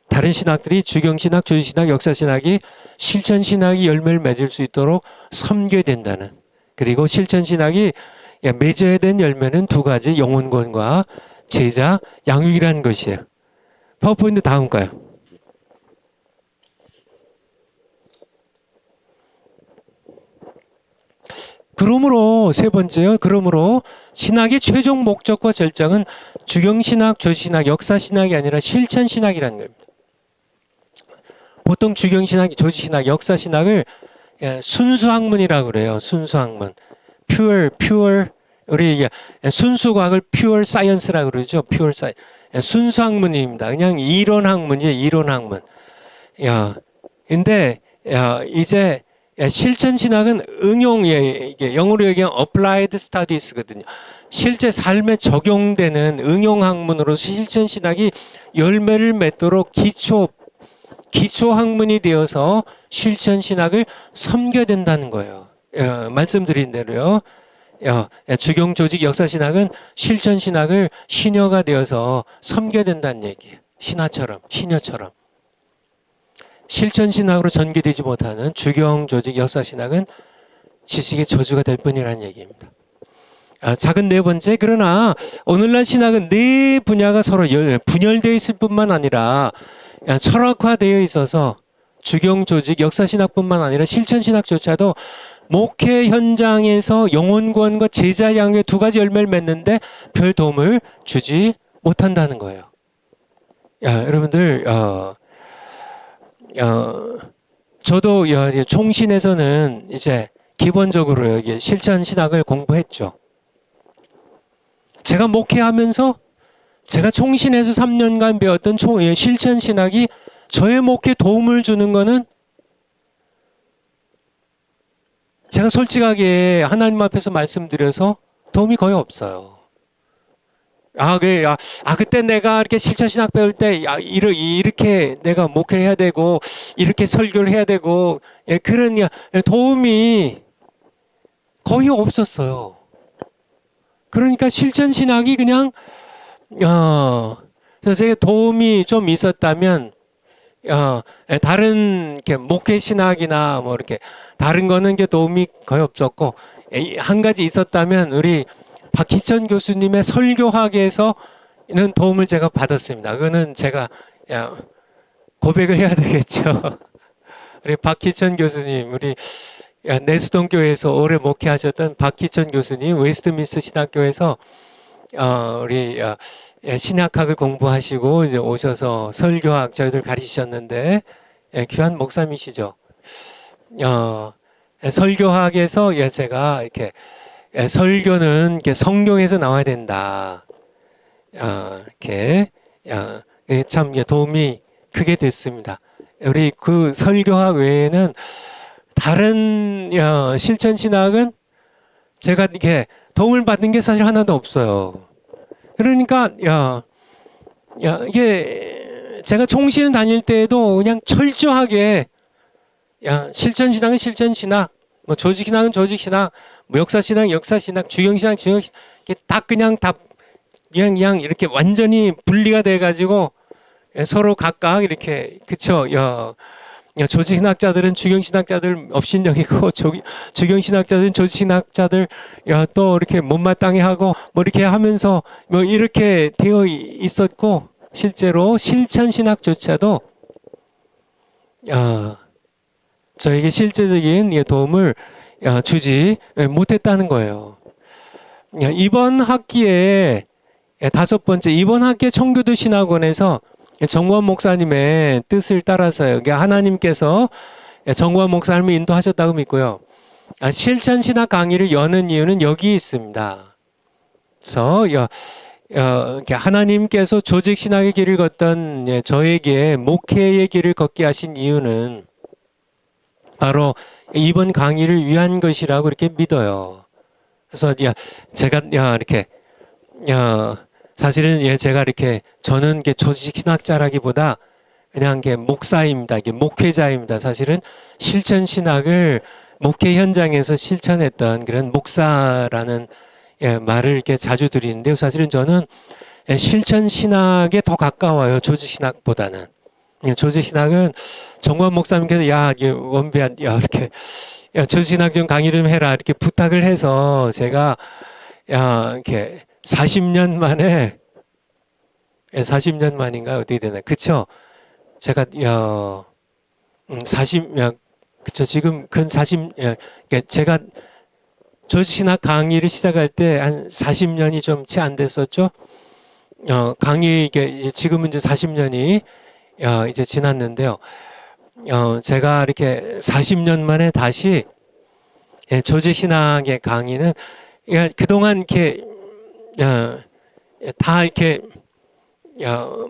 다른 신학들이 주경신학, 조직신학, 역사신학이 실천신학이 열매를 맺을 수 있도록 섬겨야 된다는, 그리고 실천신학이 맺어야 된 열매는 두 가지, 영혼구원과 제자 양육이라는 것이에요. 파워포인트 다음 가요. 그러므로 세 번째요. 그러므로 신학의 최종 목적과 절정은 주경신학, 조직신학, 역사신학이 아니라 실천신학이라는 겁니다. 보통 주경신학, 조직신학, 역사신학을 순수학문이라고 그래요. 순수학문. pure 우리 순수과학을 pure science라고 그러죠. pure science. 순수학문입니다. 그냥 이론학문이에요. 이론학문. 근데 이제 실천신학은 이게 영어로 얘기하면 applied studies거든요. 실제 삶에 적용되는 응용학문으로 실천신학이 열매를 맺도록 기초학문이 되어서 실천신학을 섬겨야 된다는 거예요. 말씀드린 대로요. 주경조직 역사신학은 실천신학을 신여가 되어서 섬겨야 된다는 얘기예요. 신여처럼. 실천신학으로 전개되지 못하는 주경조직 역사신학은 지식의 저주가 될 뿐이라는 얘기입니다. 작은 네 번째, 그러나 오늘날 신학은 네 분야가 서로 분열되어 있을 뿐만 아니라 철학화되어 있어서 주경조직 역사신학뿐만 아니라 실천신학조차도 목회 현장에서 영혼구원과 제자 양육의 두 가지 열매를 맺는데 별 도움을 주지 못한다는 거예요. 여러분들 저도 총신에서는 이제 기본적으로 여기 실천신학을 공부했죠. 제가 목회하면서 제가 총신에서 3년간 배웠던 실천신학이 저의 목회에 도움을 주는 거는 제가 솔직하게 하나님 앞에서 말씀드려서 도움이 거의 없어요. 그때 내가 이렇게 실천신학 배울 때 이렇게 내가 목회를 해야 되고 이렇게 설교를 해야 되고 그런 도움이 거의 없었어요. 그러니까 실천신학이 그냥 그래서 제가 도움이 좀 있었다면 다른 이렇게 목회신학이나 뭐 이렇게 다른 거는 게 도움이 거의 없었고 한 가지 있었다면 우리 박희천 교수님의 설교학에서는 도움을 제가 받았습니다. 그거는 제가 고백을 해야 되겠죠. 우리 박희천 교수님, 우리 내수동 교회에서 오래 목회하셨던 박희천 교수님, 웨스트민스터 신학교에서 우리 신학학을 공부하시고 이제 오셔서 설교학 저희들 가르치셨는데 귀한 목사님이시죠. 설교학에서 제가 이렇게 설교는 이렇게 성경에서 나와야 된다. 이렇게 참 도움이 크게 됐습니다. 우리 그 설교학 외에는 다른 실천 신학은 제가 이렇게 도움을 받는 게 사실 하나도 없어요. 그러니까 이게 제가 총신 다닐 때에도 그냥 철저하게 실천 신학은 실천 신학, 뭐 조직 신학은 조직 신학, 뭐 역사 신학 역사 신학, 주경 신학 주경 신학 이게 다 그냥 이렇게 완전히 분리가 돼 가지고 서로 각각 이렇게 그쵸. 조직 신학자들은 주경 신학자들 업신여기고 주경 신학자들은 조직 신학자들 또 이렇게 못마땅해 하고 뭐 이렇게 하면서 뭐 이렇게 되어 있었고 실제로 실천 신학조차도 저에게 실제적인 도움을 주지 못했다는 거예요. 이번 학기에 이번 학기에 청교도 신학원에서 정구원 목사님의 뜻을 따라서요. 하나님께서 정구원 목사님을 인도하셨다고 믿고요. 실천 신학 강의를 여는 이유는 여기 있습니다. 그래서 하나님께서 조직 신학의 길을 걷던 저에게 목회의 길을 걷게 하신 이유는 바로 이번 강의를 위한 것이라고 이렇게 믿어요. 그래서 제가 이렇게 사실은 제가 이렇게 저는 조직 신학자라기보다 그냥 목사입니다. 목회자입니다. 사실은 실천 신학을 목회 현장에서 실천했던 그런 목사라는 말을 이렇게 자주 드리는데요. 사실은 저는 실천 신학에 더 가까워요. 조직 신학보다는. 조직 신학은 정관 목사님께서 원배야 이렇게 조직 신학 좀 강의 좀 해라 이렇게 부탁을 해서 제가 이렇게 40년 만에 40년 만인가 어떻게 되나 그쵸? 제가 그쵸 지금 근 40 제가 조직 신학 강의를 시작할 때 한 40년이 좀 채 안 됐었죠. 강의 지금은 이제 40년이 이제 지났는데요. 제가 이렇게 40년 만에 다시 조직 신학의 강의는 그동안 이렇게 다 이렇게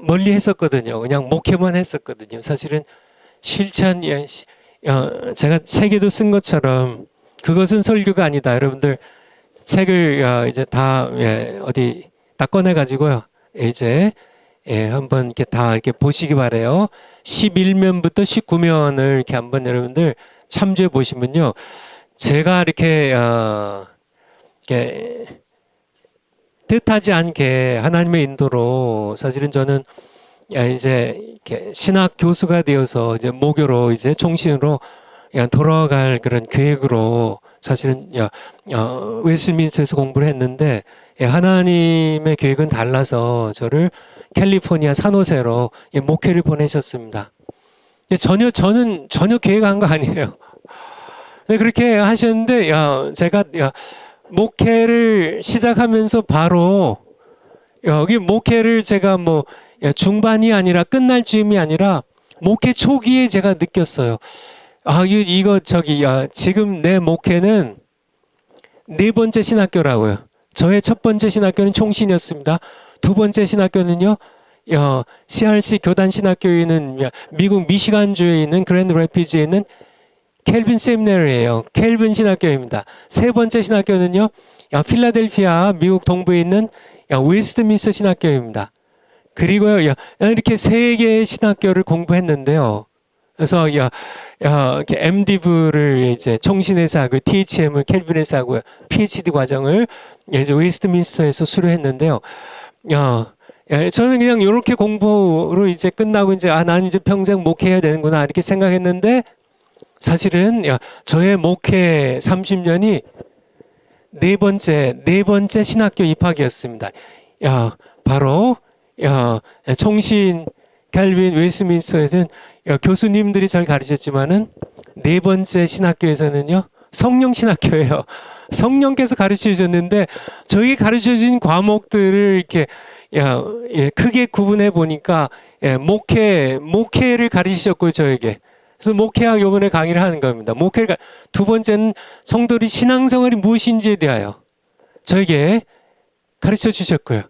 멀리 했었거든요. 그냥 목회만 했었거든요. 사실은 실천 제가 책에도 쓴 것처럼 그것은 설교가 아니다. 여러분들 책을 이제 다 어디 다 꺼내 가지고요. 이제 한번 이렇게 다 이렇게 보시기 바래요. 11면부터 19면을 이렇게 한번 여러분들 참조해 보시면요. 제가 이렇게 뜻하지 않게 하나님의 인도로 사실은 저는 이제 이렇게 신학 교수가 되어서 이제 모교로 이제 총신으로 돌아갈 그런 계획으로 사실은 웨스트민스터에서 공부를 했는데 하나님의 계획은 달라서 저를 캘리포니아 산호세로 목회를 보내셨습니다. 저는 전혀 계획한 거 아니에요. 그렇게 하셨는데 제가 목회를 시작하면서 바로 여기 목회를 제가 뭐 중반이 아니라 끝날 즈음이 아니라 목회 초기에 제가 느꼈어요. 이거 지금 내 목회는 네 번째 신학교라고요. 저의 첫 번째 신학교는 총신이었습니다. 두 번째 신학교는요. CRC 교단 신학교에는 미국 미시간주에 있는 그랜드 레피즈에 있는 켈빈 세미나리예요. 켈빈 신학교입니다. 세 번째 신학교는요. 필라델피아 미국 동부에 있는 웨스트민스터 신학교입니다. 그리고요. 이렇게 세 개의 신학교를 공부했는데요. 그래서 이렇게 MDiv를 이제 총신에서 하고 THM을 켈빈에서 하고요. PhD 과정을 이제 웨스트민스터에서 수료했는데요. 저는 그냥 이렇게 공부로 이제 끝나고 이제 나는 이제 평생 목회해야 되는구나 이렇게 생각했는데 사실은 저의 목회 30년이 네 번째 신학교 입학이었습니다. 바로 총신 캘빈 웨스트민스터에서는 교수님들이 잘 가르쳤지만은 네 번째 신학교에서는요 성령 신학교예요. 성령께서 가르쳐 주셨는데 저희 가르쳐 주신 과목들을 이렇게 크게 구분해 보니까 목회를 가르치셨고요 저에게. 그래서 목회학 요번에 강의를 하는 겁니다. 목회가 두 번째는 성도들이 신앙생활이 무엇인지에 대하여 저에게 가르쳐 주셨고요.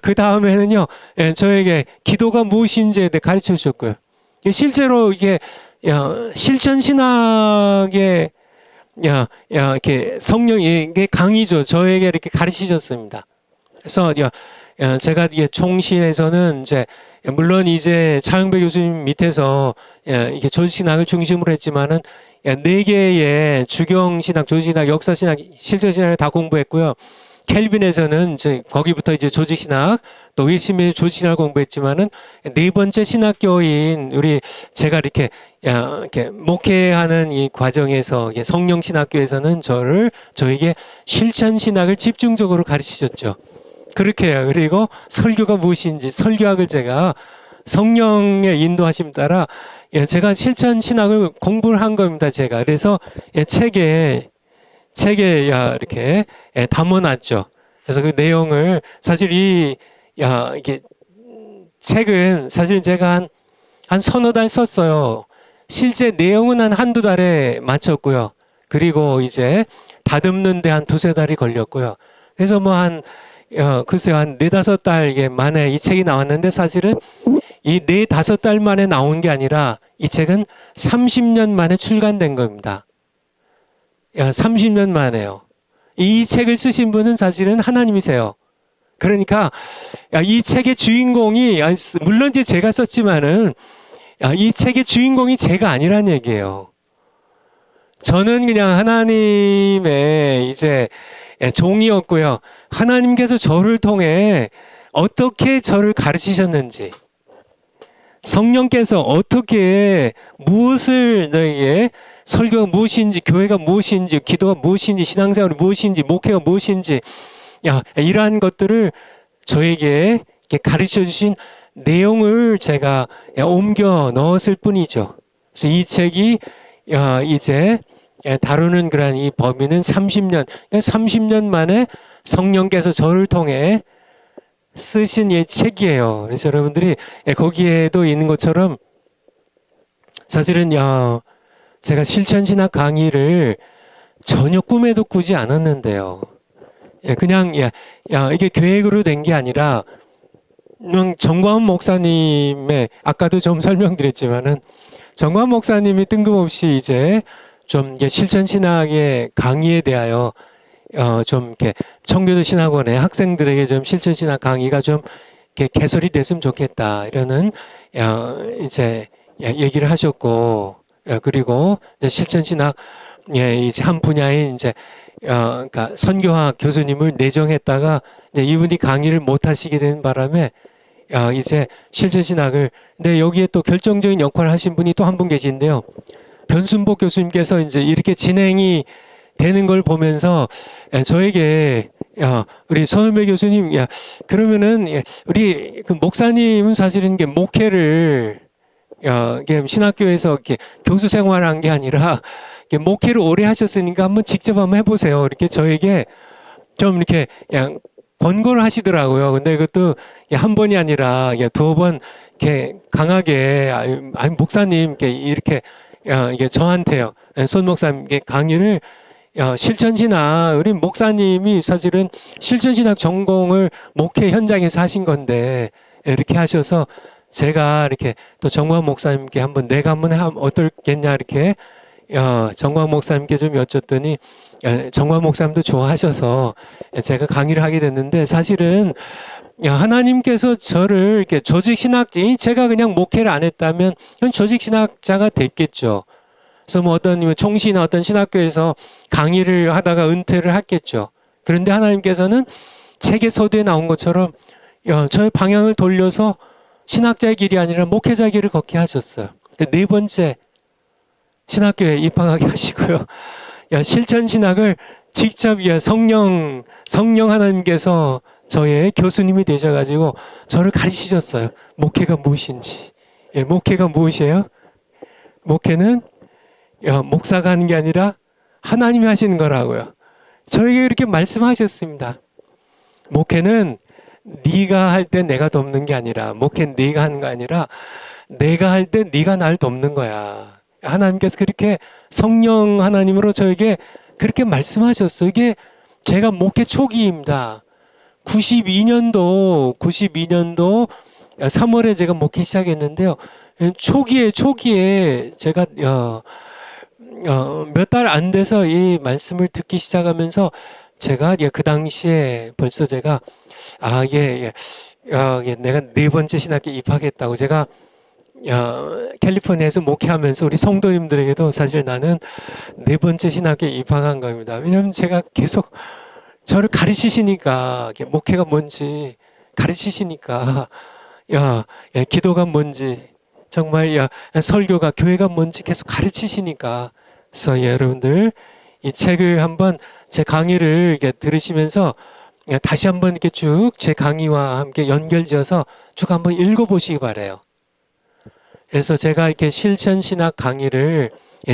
그 다음에는요, 저에게 기도가 무엇인지에 대해 가르쳐 주셨고요. 실제로 이게 실천 신학의 이렇게 성령이 이게 강의죠. 저에게 이렇게 가르치셨습니다. 그래서 제가 총신에서는 이제 물론 이제 차영배 교수님 밑에서 이게 조직신학을 중심으로 했지만은 네 개의 주경신학, 조직신학, 역사신학, 실천신학을 다 공부했고요. 켈빈에서는 이제 거기부터 이제 조직신학, 또 윌심의 조직신학을 공부했지만은 네 번째 신학교인 우리 제가 이렇게 목회하는 이 과정에서 성령신학교에서는 저에게 실천신학을 집중적으로 가르치셨죠. 그렇게 해요. 그리고 설교가 무엇인지 설교학을 제가 성령의 인도하심 따라 제가 실천 신학을 공부를 한 겁니다. 제가 그래서 책에 이렇게 담아놨죠. 그래서 그 내용을 사실 이게 책은 사실 제가 한 서너 달 썼어요. 실제 내용은 한두 달에 마쳤고요. 그리고 이제 다듬는데 한 두세 달이 걸렸고요. 그래서 글쎄요, 한 네다섯 달 만에 이 책이 나왔는데 사실은 이 네다섯 달 만에 나온 게 아니라 이 책은 30년 만에 출간된 겁니다. 30년 만에요. 이 책을 쓰신 분은 사실은 하나님이세요. 그러니까 이 책의 주인공이 물론 이제 제가 썼지만은 이 책의 주인공이 제가 아니란 얘기예요. 저는 그냥 하나님의 이제 종이었고요. 하나님께서 저를 통해 어떻게 저를 가르치셨는지, 성령께서 어떻게 무엇을 너에게 설교가 무엇인지, 교회가 무엇인지, 기도가 무엇인지, 신앙생활이 무엇인지, 목회가 무엇인지, 이러한 것들을 저에게 가르쳐 주신 내용을 제가 옮겨 넣었을 뿐이죠. 그래서 이 책이 이제 다루는 그러한 이 범위는 30년 만에 성령께서 저를 통해 쓰신 이 책이에요. 그래서 여러분들이 거기에도 있는 것처럼 사실은 제가 실천신학 강의를 전혀 꿈에도 꾸지 않았는데요. 그냥 이게 계획으로 된 게 아니라 그냥 정광훈 목사님의 아까도 좀 설명드렸지만은 정광훈 목사님이 뜬금없이 이제 좀 실천신학의 강의에 대하여 좀 이렇게 청교도 신학원의 학생들에게 좀 실천신학 강의가 좀 이렇게 개설이 됐으면 좋겠다 이러는 이제 얘기를 하셨고 그리고 이제 실천신학 이제 한 분야인 이제 그러니까 선교학 교수님을 내정했다가 이제 이분이 강의를 못 하시게 된 바람에 이제 실천신학을 근데 여기에 또 결정적인 역할을 하신 분이 또 한 분 계신데요. 변순복 교수님께서 이제 이렇게 진행이 되는 걸 보면서 저에게 우리 손은배 교수님 그러면은 우리 그 목사님은 사실은 이게 목회를 신학교에서 이렇게 교수 생활한 게 아니라 목회를 오래 하셨으니까 한번 직접 한번 해보세요. 이렇게 저에게 좀 이렇게 권고를 하시더라고요. 근데 그것도 한 번이 아니라 두어 번 이렇게 강하게 목사님 이렇게 이게 저한테요. 손 목사님께 강의를 실천신학 우리 목사님이 사실은 실천신학 전공을 목회 현장에서 하신 건데 이렇게 하셔서 제가 이렇게 또 정광 목사님께 내가 한번 하면 어떻겠냐 이렇게 정광 목사님께 좀 여쭸더니 정광 목사님도 좋아하셔서 제가 강의를 하게 됐는데 사실은 하나님께서 저를 이렇게 조직신학자 제가 그냥 목회를 안 했다면 조직신학자가 됐겠죠. 그래서 어떤 총시나 어떤 신학교에서 강의를 하다가 은퇴를 했겠죠. 그런데 하나님께서는 책의 서두에 나온 것처럼 저의 방향을 돌려서 신학자의 길이 아니라 목회자의 길을 걷게 하셨어요. 네 번째 신학교에 입학하게 하시고요. 실천신학을 직접 성령 하나님께서 저의 교수님이 되셔가지고 저를 가르치셨어요. 목회가 무엇인지. 목회가 무엇이에요? 목회는 목사가 하는 게 아니라 하나님이 하시는 거라고요. 저에게 이렇게 말씀하셨습니다. 목회는 네가 할 때 내가 돕는 게 아니라 목회는 네가 하는 거 아니라 내가 할 때 네가 날 돕는 거야. 하나님께서 그렇게 성령 하나님으로 저에게 그렇게 말씀하셨어요. 이게 제가 목회 초기입니다. 92년도 3월에 제가 목회 시작했는데요. 초기에 제가 몇 달 안 돼서 이 말씀을 듣기 시작하면서 제가 그 당시에 벌써 제가 내가 네 번째 신학교 입학했다고 제가 캘리포니아에서 목회하면서 우리 성도님들에게도 사실 나는 네 번째 신학교에 입학한 겁니다. 왜냐하면 제가 계속 저를 가르치시니까 목회가 뭔지 가르치시니까 기도가 뭔지 정말 설교가 교회가 뭔지 계속 가르치시니까 그래서 여러분들 이 책을 한번 제 강의를 이렇게 들으시면서 다시 한번 이렇게 쭉 제 강의와 함께 연결지어서 쭉 한번 읽어보시기 바래요. 그래서 제가 이렇게 실천신학 강의를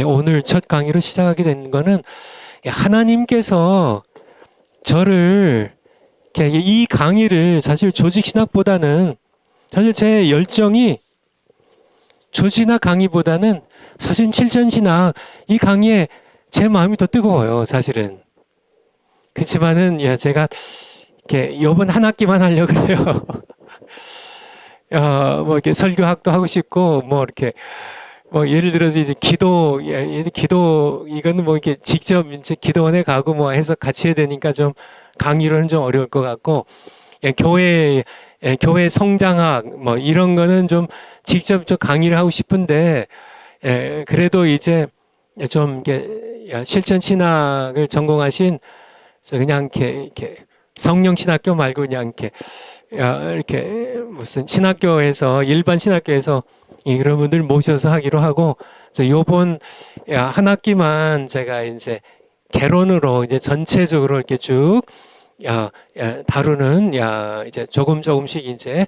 오늘 첫 강의로 시작하게 된 거는 하나님께서 저를 이 강의를 사실 조직신학보다는 사실 제 열정이 조직신학 강의보다는 사실 실천신학 이 강의에 제 마음이 더 뜨거워요, 사실은. 그렇지만은 제가 이렇게 이번 한 학기만 하려고 그래요. 뭐 이렇게 설교학도 하고 싶고 뭐 이렇게 뭐 예를 들어서 이제 기도 이거는 뭐 이렇게 직접 이제 기도원에 가고 뭐 해서 같이 해야 되니까 좀 강의로는 좀 어려울 것 같고 교회 성장학 뭐 이런 거는 좀 직접 좀 강의를 하고 싶은데 그래도 이제 좀 이렇게 실천 신학을 전공하신 그냥 이렇게 성령 신학교 말고 그냥 이렇게 무슨 신학교에서 일반 신학교에서 이런 분들 모셔서 하기로 하고 요번 한 학기만 제가 이제 개론으로 이제 전체적으로 이렇게 쭉 다루는 이제 조금씩 이제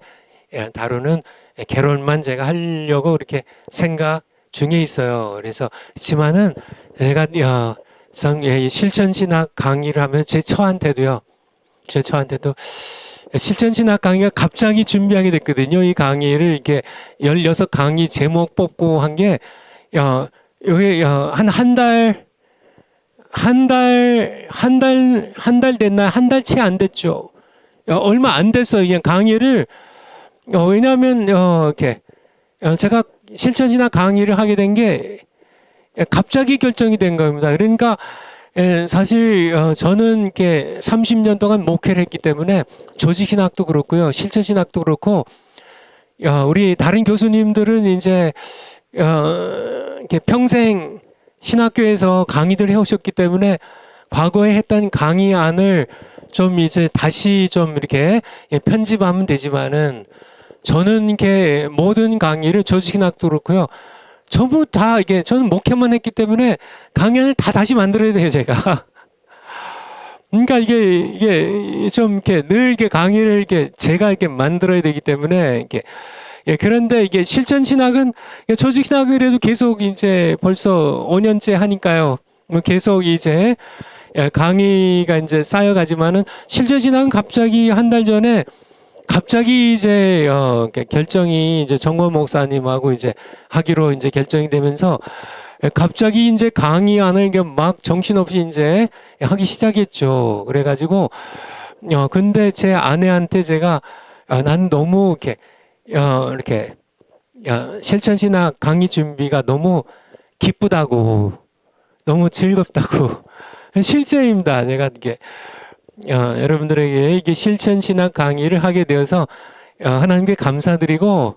다루는 개론만 제가 하려고 이렇게 생각 중에 있어요. 그래서 그렇지만은 제가 실천신학 강의를 하면 제 처한테도 실천신학 강의가 갑자기 준비하게 됐거든요. 이 강의를 이렇게 16강의 제목 뽑고 한 게, 여기, 한 달 됐나? 한 달 채 안 됐죠. 얼마 안 됐어요. 그냥 강의를, 왜냐하면, 이렇게, 제가 실천신학 강의를 하게 된 게 갑자기 결정이 된 겁니다. 그러니까, 사실 저는 이렇게 30년 동안 목회를 했기 때문에 조직신학도 그렇고요, 실천신학도 그렇고, 우리 다른 교수님들은 이제 이렇게 평생 신학교에서 강의들 해오셨기 때문에 과거에 했던 강의안을 좀 이제 다시 좀 이렇게 편집하면 되지만은 저는 이렇게 모든 강의를 조직신학도 그렇고요. 전부 다 이게 저는 목회만 했기 때문에 강연을 다 다시 만들어야 돼요, 제가. 그러니까 이게 좀 이렇게 늘 이렇게 강의를 이렇게 제가 이렇게 만들어야 되기 때문에 이게 그런데 이게 실천 신학은 조직 신학을 그래도 계속 이제 벌써 5년째 하니까요. 뭐 계속 이제 강의가 이제 쌓여가지만은 실천 신학은 갑자기 한 달 전에 갑자기 이제 결정이 이제 정권 목사님하고 이제 하기로 이제 결정이 되면서 갑자기 이제 강의안을 막 정신없이 이제 하기 시작했죠. 그래가지고 근데 제 아내한테 제가 난 너무 이렇게 실천신학 강의 준비가 너무 기쁘다고 너무 즐겁다고 실제입니다. 제가 이게 여러분들에게 이게 실천신학 강의를 하게 되어서 하나님께 감사드리고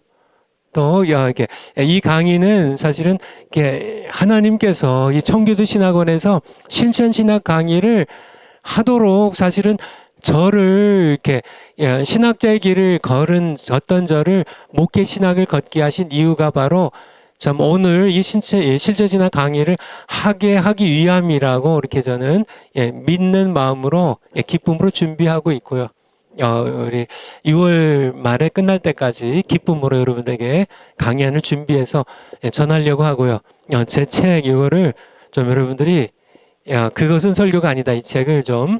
또 이렇게 이 강의는 사실은 이렇게 하나님께서 이 청교도 신학원에서 실천신학 강의를 하도록 사실은 저를 이렇게 신학자의 길을 걸은 어떤 저를 목회 신학을 걷게 하신 이유가 바로 참 오늘 이 실천신학 강의를 하기 위함이라고 이렇게 저는 믿는 마음으로 기쁨으로 준비하고 있고요. 우리 6월 말에 끝날 때까지 기쁨으로 여러분에게 강연을 준비해서 전하려고 하고요. 제 책 이거를 좀 여러분들이 그것은 설교가 아니다, 이 책을 좀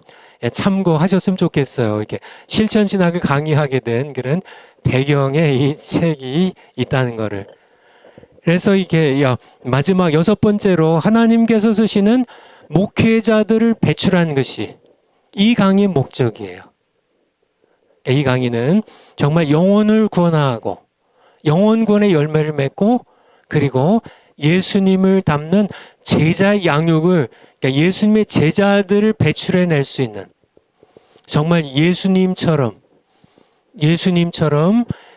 참고하셨으면 좋겠어요. 이렇게 실천신학을 강의하게 된 그런 배경에 이 책이 있다는 거를 그래서 이게 마지막 여섯 번째로 하나님께서 쓰시는 목회자들을 배출하는 것이 이 강의의 목적이에요. 이 강의는 정말 영혼을 구원하고 영혼 구원의 열매를 맺고 그리고 예수님을 담는 제자 양육을 그러니까 예수님의 제자들을 배출해낼 수 있는 정말 예수님처럼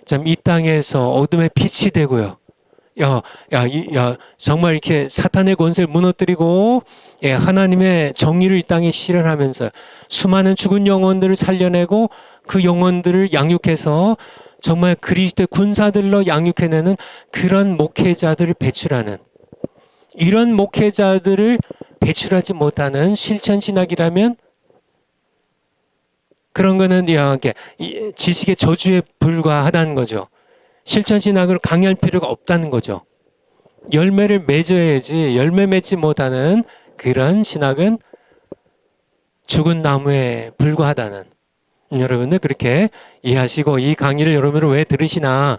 참 이 땅에서 어둠의 빛이 되고요. 정말 이렇게 사탄의 권세를 무너뜨리고 하나님의 정의를 이 땅에 실현하면서 수많은 죽은 영혼들을 살려내고 그 영혼들을 양육해서 정말 그리스도의 군사들로 양육해내는 그런 목회자들을 배출하는 이런 목회자들을 배출하지 못하는 실천신학이라면 그런 거는 지식의 저주에 불과하다는 거죠. 실천신학을 강의할 필요가 없다는 거죠. 열매를 맺어야지 열매 맺지 못하는 그런 신학은 죽은 나무에 불과하다는 여러분들 그렇게 이해하시고 이 강의를 여러분들 왜 들으시나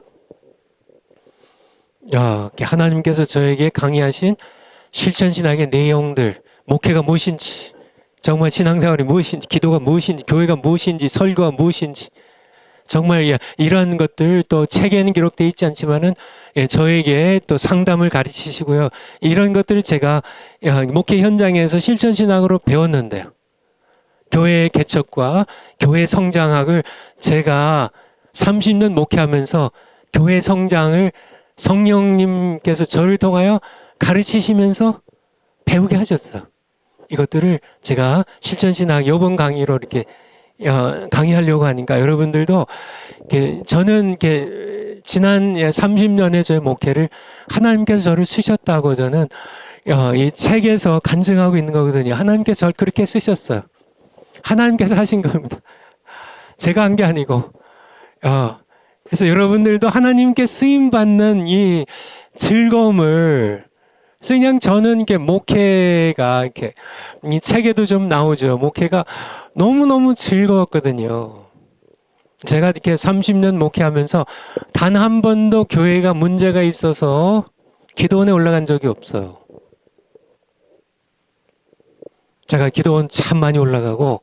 하나님께서 저에게 강의하신 실천신학의 내용들 목회가 무엇인지 정말 신앙생활이 무엇인지 기도가 무엇인지 교회가 무엇인지 설교가 무엇인지 정말 이런 것들 또 책에는 기록되어 있지 않지만은 저에게 또 상담을 가르치시고요. 이런 것들을 제가 목회 현장에서 실천신학으로 배웠는데요. 교회의 개척과 교회 성장학을 제가 30년 목회하면서 교회 성장을 성령님께서 저를 통하여 가르치시면서 배우게 하셨어요. 이것들을 제가 실천신학 이번 강의로 이렇게 강의하려고 하니까 여러분들도 저는 지난 30년의 저의 목회를 하나님께서 저를 쓰셨다고 저는 이 책에서 간증하고 있는 거거든요. 하나님께서 저를 그렇게 쓰셨어요. 하나님께서 하신 겁니다. 제가 한 게 아니고. 그래서 여러분들도 하나님께 쓰임 받는 이 즐거움을 그래서 그냥 저는 목회가 이 책에도 좀 나오죠. 목회가 너무너무 즐거웠거든요. 제가 이렇게 30년 목회하면서 단 한 번도 교회가 문제가 있어서 기도원에 올라간 적이 없어요. 제가 기도원 참 많이 올라가고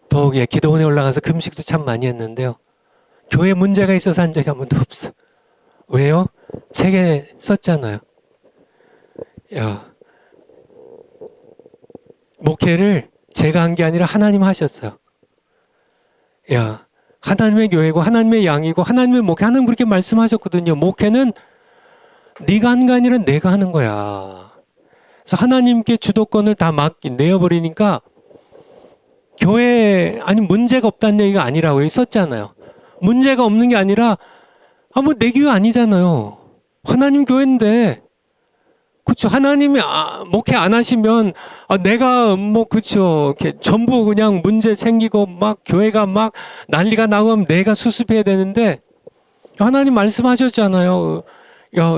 더욱 기도원에 올라가서 금식도 참 많이 했는데요. 교회 문제가 있어서 한 적이 한 번도 없어. 왜요? 책에 썼잖아요. 목회를 제가 한 게 아니라 하나님 하셨어요. 하나님의 교회고 하나님의 양이고 하나님의 목회 하나님 그렇게 말씀하셨거든요. 목회는 네가 하는 게 아니라 내가 하는 거야. 그래서 하나님께 주도권을 다 내어버리니까 교회에 아니 문제가 없다는 얘기가 아니라고 여기 썼잖아요. 문제가 없는 게 아니라 뭐 내 교회 아니잖아요. 하나님 교회인데 그렇죠. 하나님이 목회 안 하시면 내가 그렇죠. 이렇게 전부 그냥 문제 생기고 막 교회가 막 난리가 나고 하면 내가 수습해야 되는데 하나님 말씀하셨잖아요.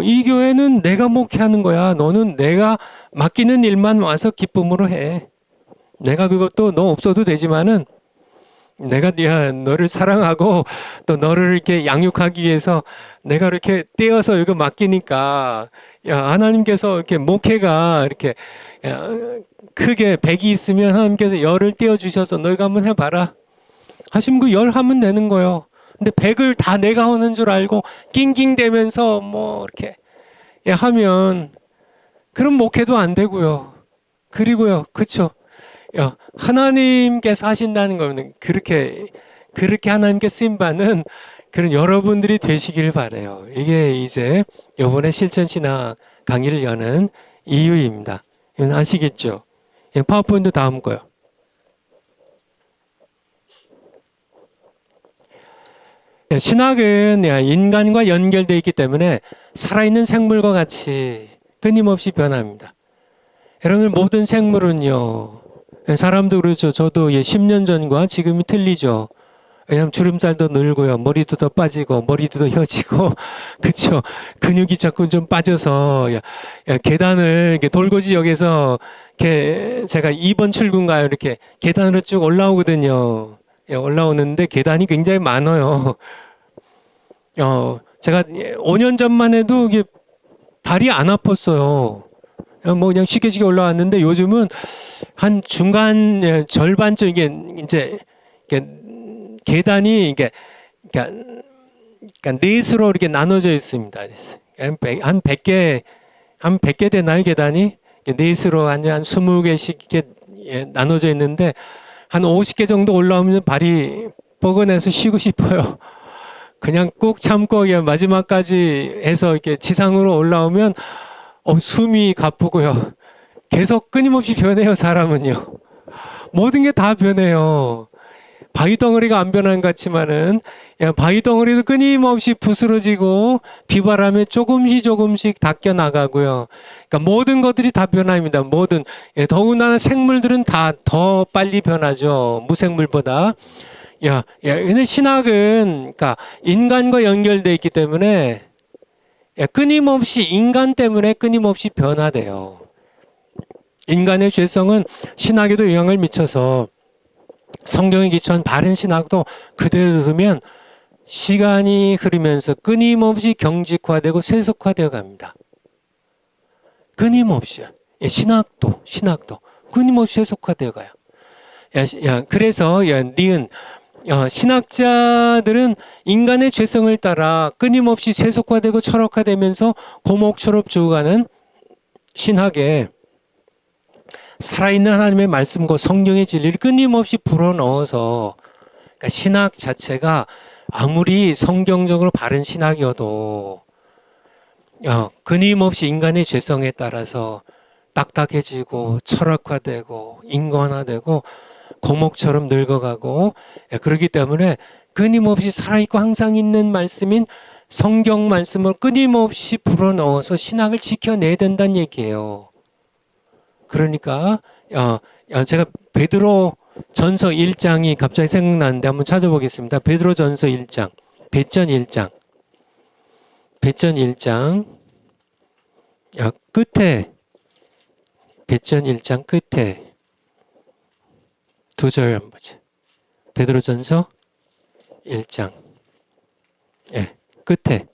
이 교회는 내가 목회하는 거야. 너는 내가 맡기는 일만 와서 기쁨으로 해. 내가 그것도 너 없어도 되지만은 내가 너를 사랑하고 또 너를 이렇게 양육하기 위해서 내가 이렇게 떼어서 이거 맡기니까 하나님께서 이렇게 목회가 이렇게 크게 100이 있으면 하나님께서 열을 떼어 주셔서 너희가 한번 해봐라 하시면 그 열 하면 되는 거예요. 근데 100을 다 내가 하는 줄 알고 낑낑대면서 이렇게 하면 그런 목회도 안 되고요. 그리고요, 그렇죠. 하나님께서 하신다는 거는 그렇게 하나님께 쓰임 받는 그런 여러분들이 되시길 바래요. 이게 이제 이번에 실천신학 강의를 여는 이유입니다. 이건 아시겠죠? 파워포인트 다음 거요. 신학은 인간과 연결되어 있기 때문에 살아있는 생물과 같이 끊임없이 변합니다. 여러분 모든 생물은요. 사람도 그렇죠. 저도 10년 전과 지금이 틀리죠. 왜냐하면 주름살도 늘고요. 머리도 더 빠지고 머리도 더 혀지고 그렇죠. 근육이 자꾸 좀 빠져서 계단을 돌고지역에서 제가 2번 출구인가요? 이렇게 계단으로 쭉 올라오거든요. 올라오는데 계단이 굉장히 많아요. 제가 5년 전만 해도 이게 발이 안 아팠어요. 뭐 그냥 쉽게 올라왔는데 요즘은 한 중간 절반쯤 이게 이제 이게 계단이 이게 그러니까 넷으로 이렇게 나눠져 있습니다. 한 100개 한 100개 되나요, 계단이? 넷으로 한 20개씩 이렇게 나눠져 있는데 한 50개 정도 올라오면 발이 뻐근해서 쉬고 싶어요. 그냥 꾹 참고 마지막까지 해서 이렇게 지상으로 올라오면 숨이 가쁘고요. 계속 끊임없이 변해요, 사람은요. 모든 게 다 변해요. 바위 덩어리가 안 변한 것 같지만은 바위 덩어리도 끊임없이 부스러지고 비바람에 조금씩 닦여 나가고요. 그러니까 모든 것들이 다 변화입니다. 모든 더군다나 생물들은 다 더 빨리 변하죠. 무생물보다. 근데 신학은 그러니까 인간과 연결돼 있기 때문에 끊임없이 인간 때문에 끊임없이 변화돼요. 인간의 죄성은 신학에도 영향을 미쳐서 성경에 기초한 바른 신학도 그대로 두면 시간이 흐르면서 끊임없이 경직화되고 세속화되어 갑니다. 끊임없이. 신학도 끊임없이 세속화되어 가요. 그래서 니은 신학자들은 인간의 죄성을 따라 끊임없이 세속화되고 철학화되면서 고목처럼 죽어가는 신학에 살아있는 하나님의 말씀과 성경의 진리를 끊임없이 불어넣어서 그러니까 신학 자체가 아무리 성경적으로 바른 신학이어도 끊임없이 인간의 죄성에 따라서 딱딱해지고 철학화되고 인간화되고 고목처럼 늙어가고 그렇기 때문에 끊임없이 살아있고 항상 있는 말씀인 성경 말씀을 끊임없이 불어넣어서 신학을 지켜내야 된다는 얘기예요. 그러니까 제가 베드로 전서 1장이 갑자기 생각나는데 한번 찾아보겠습니다. 베드로 전서 1장, 배전 1장 끝에 배전 1장 끝에 2절 한번 보죠. 베드로 전서 1장 끝에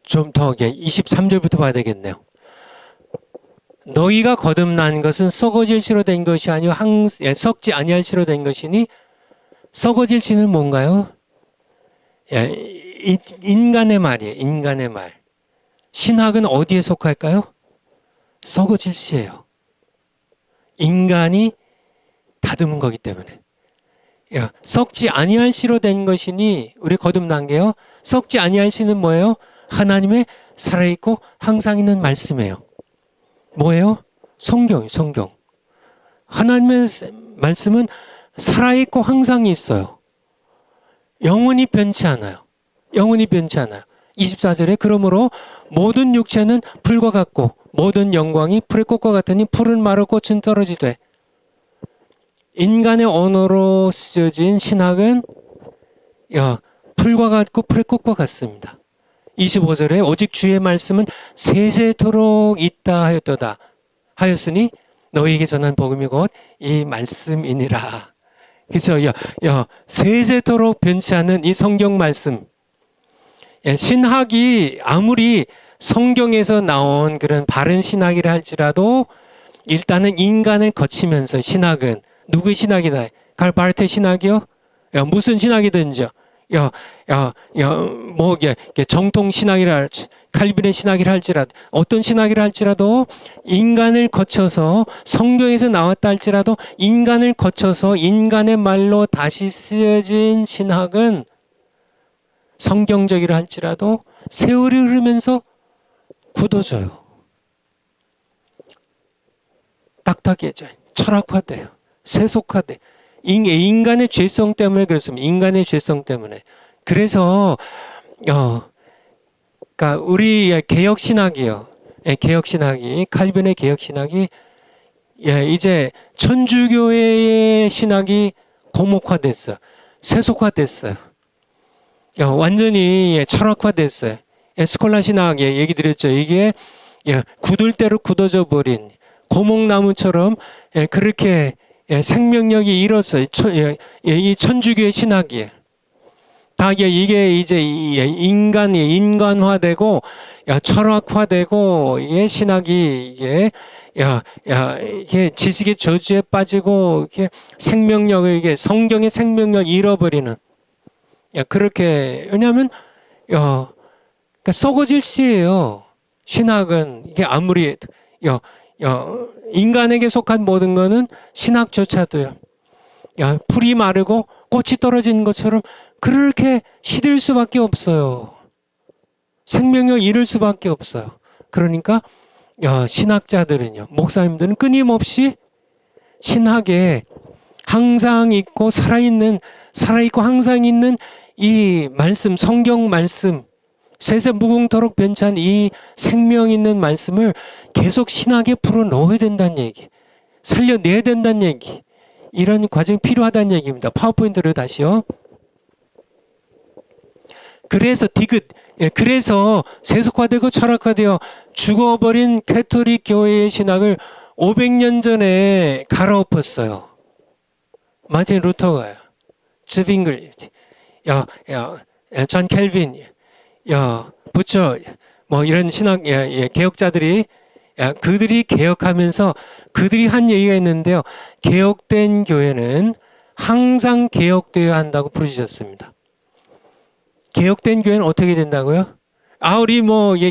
좀 더 23절부터 봐야 되겠네요. 너희가 거듭난 것은 썩어질 씨로 된 것이 아니요 썩지 아니할 씨로 된 것이니 썩어질 씨는 뭔가요? 인간의 말이에요. 인간의 말. 신학은 어디에 속할까요? 썩어질 씨예요. 인간이 다듬은 거기 때문에. 썩지 아니할 씨로 된 것이니 우리 거듭난 게요. 썩지 아니할 씨는 뭐예요? 하나님의 살아있고 항상 있는 말씀이에요. 뭐예요? 성경이에요. 성경. 하나님의 말씀은 살아있고 항상 있어요. 영원히 변치 않아요. 영원히 변치 않아요. 24절에 그러므로 모든 육체는 풀과 같고 모든 영광이 풀의 꽃과 같으니 풀은 마르고 꽃은 떨어지되 인간의 언어로 쓰여진 신학은 풀과 같고 풀의 꽃과 같습니다. 25절에 오직 주의 말씀은 세세토록 있다 하였도다 하였으니 너희에게 전한 복음이 곧 이 말씀이니라. 그래서 세세토록 변치 않는 이 성경 말씀. 신학이 아무리 성경에서 나온 그런 바른 신학이라 할지라도 일단은 인간을 거치면서 신학은 누구의 신학이다? 갈바르트 신학이요? 무슨 신학이든지요. 뭐 정통 신학이라 할지 칼빈의 신학이라 할지라도 어떤 신학이라 할지라도 인간을 거쳐서 성경에서 나왔다 할지라도 인간을 거쳐서 인간의 말로 다시 쓰여진 신학은 성경적이라 할지라도 세월이 흐르면서 굳어져요. 딱딱해져요. 철학화돼요. 세속화돼. 인간의 죄성 때문에 그렇습니다. 인간의 죄성 때문에. 그래서 그러니까 우리 개혁 신학이요. 개혁 신학이 칼빈의 개혁 신학이 이제 천주교의 신학이 고목화됐어요. 세속화됐어요. 완전히 철학화됐어요. 스콜라 신학 얘기 드렸죠. 이게 굳을 대로 굳어져 버린 고목나무처럼 그렇게 생명력이 잃었어요. 이 천주교의 신학이에요. 다 이게 이제 인간화되고 철학화되고 신학이 이게 지식의 저주에 빠지고 이게 생명력을 이게 성경의 생명력을 잃어버리는 그렇게 왜냐하면 그러니까 썩어질 시예요. 신학은 이게 아무리 인간에게 속한 모든 거는 신학조차도요. 풀이 마르고 꽃이 떨어지는 것처럼 그렇게 시들 수밖에 없어요. 생명력 잃을 수밖에 없어요. 그러니까 신학자들은요, 목사님들은 끊임없이 신학에 항상 있고 살아있고 항상 있는 이 말씀, 성경 말씀, 세세 무궁토록 변찬 이 생명 있는 말씀을 계속 신학에 풀어 넣어야 된다는 얘기, 살려내야 된다는 얘기, 이런 과정이 필요하다는 얘기입니다. 파워포인트를 다시요. 그래서 그래서 세속화되고 철학화되어 죽어버린 캐톨릭 교회의 신학을 500년 전에 갈아엎었어요. 마틴 루터가요. 즈빙글, 존 켈빈, 부처, 뭐 이런 신학 개혁자들이 그들이 개혁하면서 그들이 한 얘기가 있는데요. 개혁된 교회는 항상 개혁되어야 한다고 부르셨습니다. 개혁된 교회는 어떻게 된다고요? 우리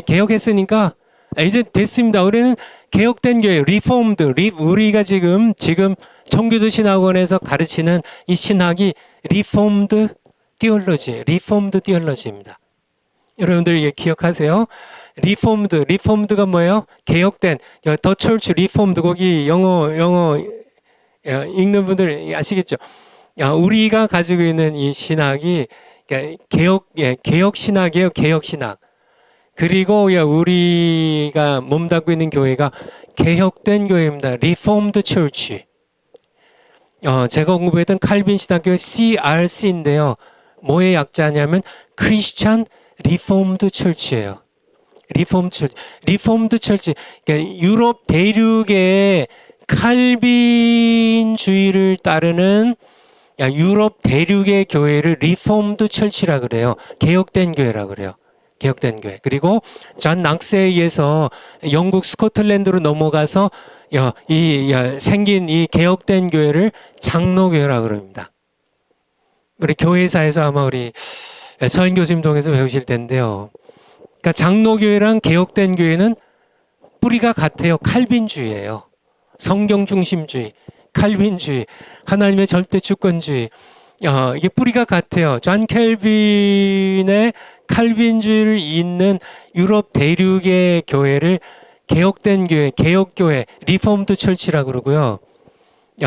개혁했으니까 이제 됐습니다. 우리는 개혁된 교회, 리폼드, 우리가 지금 청교도 신학원에서 가르치는 이 신학이 리폼드 티올로지입니다. 여러분들 기억하세요? 리폼드가 뭐예요? 개혁된, 더 철치 리폼드, 거기 영어 읽는 분들 아시겠죠? 우리가 가지고 있는 이 신학이 개혁 신학이에요. 개혁 신학. 그리고 우리가 몸담고 있는 교회가 개혁된 교회입니다. Reformed Church. 제가 공부했던 칼빈 신학교가 CRC인데요. 뭐의 약자냐면 Christian Reformed Church예요. Reformed Church. 그러니까 유럽 대륙의 칼빈주의를 따르는 유럽 대륙의 교회를 리폼드 철치라 그래요. 개혁된 교회라 그래요. 개혁된 교회. 그리고 존 낙스에 의해서 영국 스코틀랜드로 넘어가서 생긴 이 개혁된 교회를 장로교회라 그럽니다. 우리 교회사에서 아마 우리 서인 교수님 통해서 배우실 텐데요. 그러니까 장로교회랑 개혁된 교회는 뿌리가 같아요. 칼빈주의예요. 성경 중심주의, 칼빈주의, 하나님의 절대 주권주의. 이게 뿌리가 같아요. 존 켈빈의 칼빈주의를 잇는 유럽 대륙의 교회를 개혁된 교회, 개혁교회, 리폼드 철치라고 그러고요.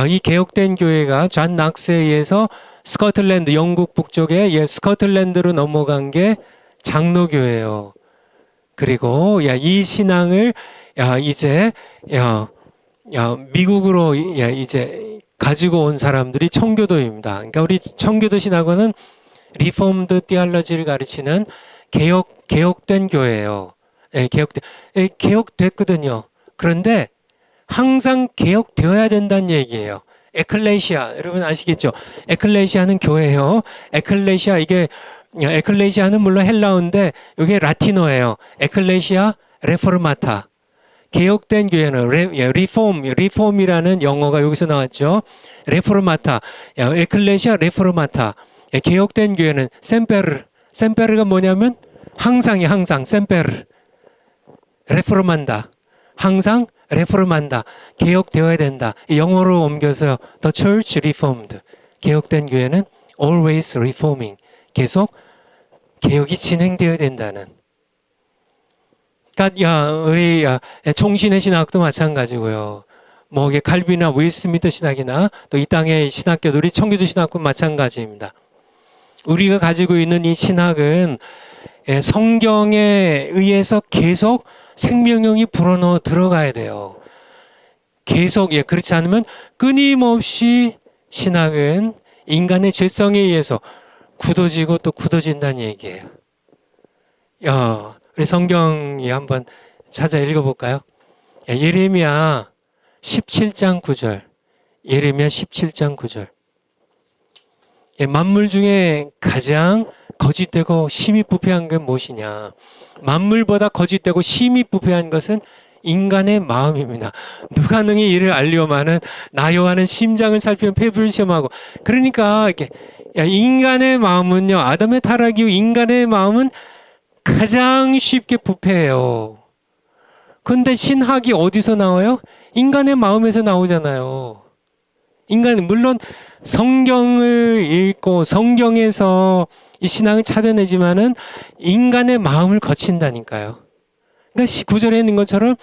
이 개혁된 교회가 존 낙스에 의해서 스코틀랜드, 영국 북쪽에 스코틀랜드로 넘어간 게 장로교회예요. 그리고 이 신앙을 이제 미국으로 이제 가지고 온 사람들이 청교도입니다. 그러니까 우리 청교도 신학원은 리폼드 티올로지를 가르치는 개혁된 교회예요. 개혁됐거든요. 그런데 항상 개혁되어야 된다는 얘기예요. 에클레시아, 여러분 아시겠죠? 에클레시아는 교회예요. 에클레시아는 물론 헬라어인데 이게 라틴어예요. 에클레시아 레포르마타. 개혁된 교회는 리폼이라는 영어가 여기서 나왔죠. 레포르마타, 에클레시아 레포르마타. 개혁된 교회는 셈페르가 뭐냐면 항상 셈페르. 레포르만다. 항상 레포르만다. 개혁되어야 된다. 영어로 옮겨서 The Church Reformed. 개혁된 교회는 always reforming. 계속 개혁이 진행되어야 된다는. 그러니까 우리 총신의 신학도 마찬가지고요. 뭐 이게 칼빈이나 웨스트민스터 신학이나 또 이 땅의 신학교들이 청교도 신학과 마찬가지입니다. 우리가 가지고 있는 이 신학은 성경에 의해서 계속 생명력이 불어넣어 들어가야 돼요. 계속 그렇지 않으면 끊임없이 신학은 인간의 죄성에 의해서 굳어지고 또 굳어진다는 얘기예요. 우리 성경이 한번 찾아 읽어볼까요? 예레미야 17장 9절. 예레미야 17장 9절. 예, 만물 중에 가장 거짓되고 심히 부패한 게 무엇이냐? 만물보다 거짓되고 심히 부패한 것은 인간의 마음입니다. 누가 능히 이를 알려마는 나 여호와는 심장을 살피면 폐부를 시험하고. 그러니까 이렇게 인간의 마음은요, 아담의 타락 이후 인간의 마음은 가장 쉽게 부패해요. 근데 신학이 어디서 나와요? 인간의 마음에서 나오잖아요. 인간은 물론 성경을 읽고 성경에서 이 신앙을 찾아내지만은 인간의 마음을 거친다니까요. 그러니까 9절에 있는 것처럼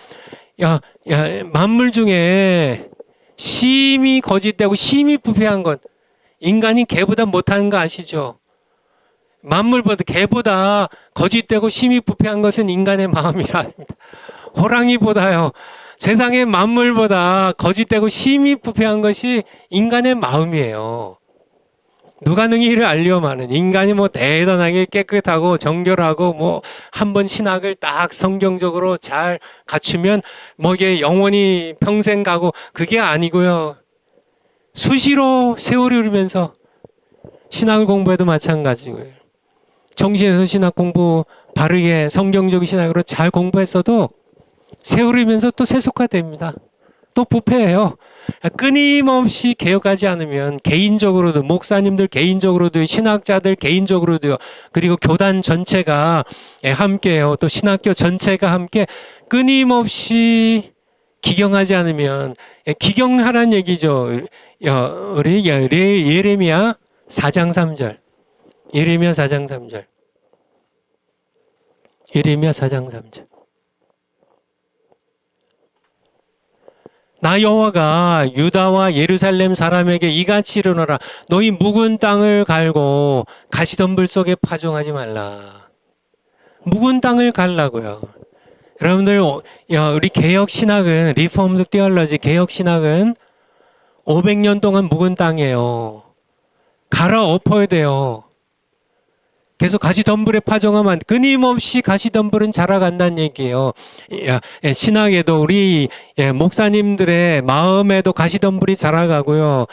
만물 중에 심히 거짓되고 심히 부패한 것, 인간이 개보다 못하는 거 아시죠? 만물보다 개보다 거짓되고 심히 부패한 것은 인간의 마음이라 합니다. 호랑이보다요, 세상의 만물보다 거짓되고 심히 부패한 것이 인간의 마음이에요. 누가 능히 이를 알려마는. 인간이 뭐 대단하게 깨끗하고 정결하고 뭐 한번 신학을 딱 성경적으로 잘 갖추면 뭐 이게 영원히 평생 가고, 그게 아니고요. 수시로 세월이 흐르면서 신학을 공부해도 마찬가지고요. 정시에서 신학 공부 바르게 성경적인 신학으로 잘 공부했어도 세월이 흐르면서 또 세속화됩니다. 또 부패해요. 끊임없이 개혁하지 않으면 개인적으로도, 목사님들 개인적으로도, 신학자들 개인적으로도요, 그리고 교단 전체가 함께요, 또 신학교 전체가 함께 끊임없이 기경하지 않으면, 기경하란 얘기죠. 우리 예레미야 4장 3절. 예레미야 4장 3절. 예레미야 4장 3절. 나 여호와가 유다와 예루살렘 사람에게 이같이 이르노라. 너희 묵은 땅을 갈고 가시덤불 속에 파종하지 말라. 묵은 땅을 갈라고요. 여러분들, 우리 개혁 신학은, 리폼드 티올로지 개혁 신학은 500년 동안 묵은 땅이에요. 갈아엎어야 돼요. 계속 가시덤불에 파종하면 끊임없이 가시덤불은 자라간다는 얘기예요. 신학에도 우리 목사님들의 마음에도 가시덤불이 자라가고요.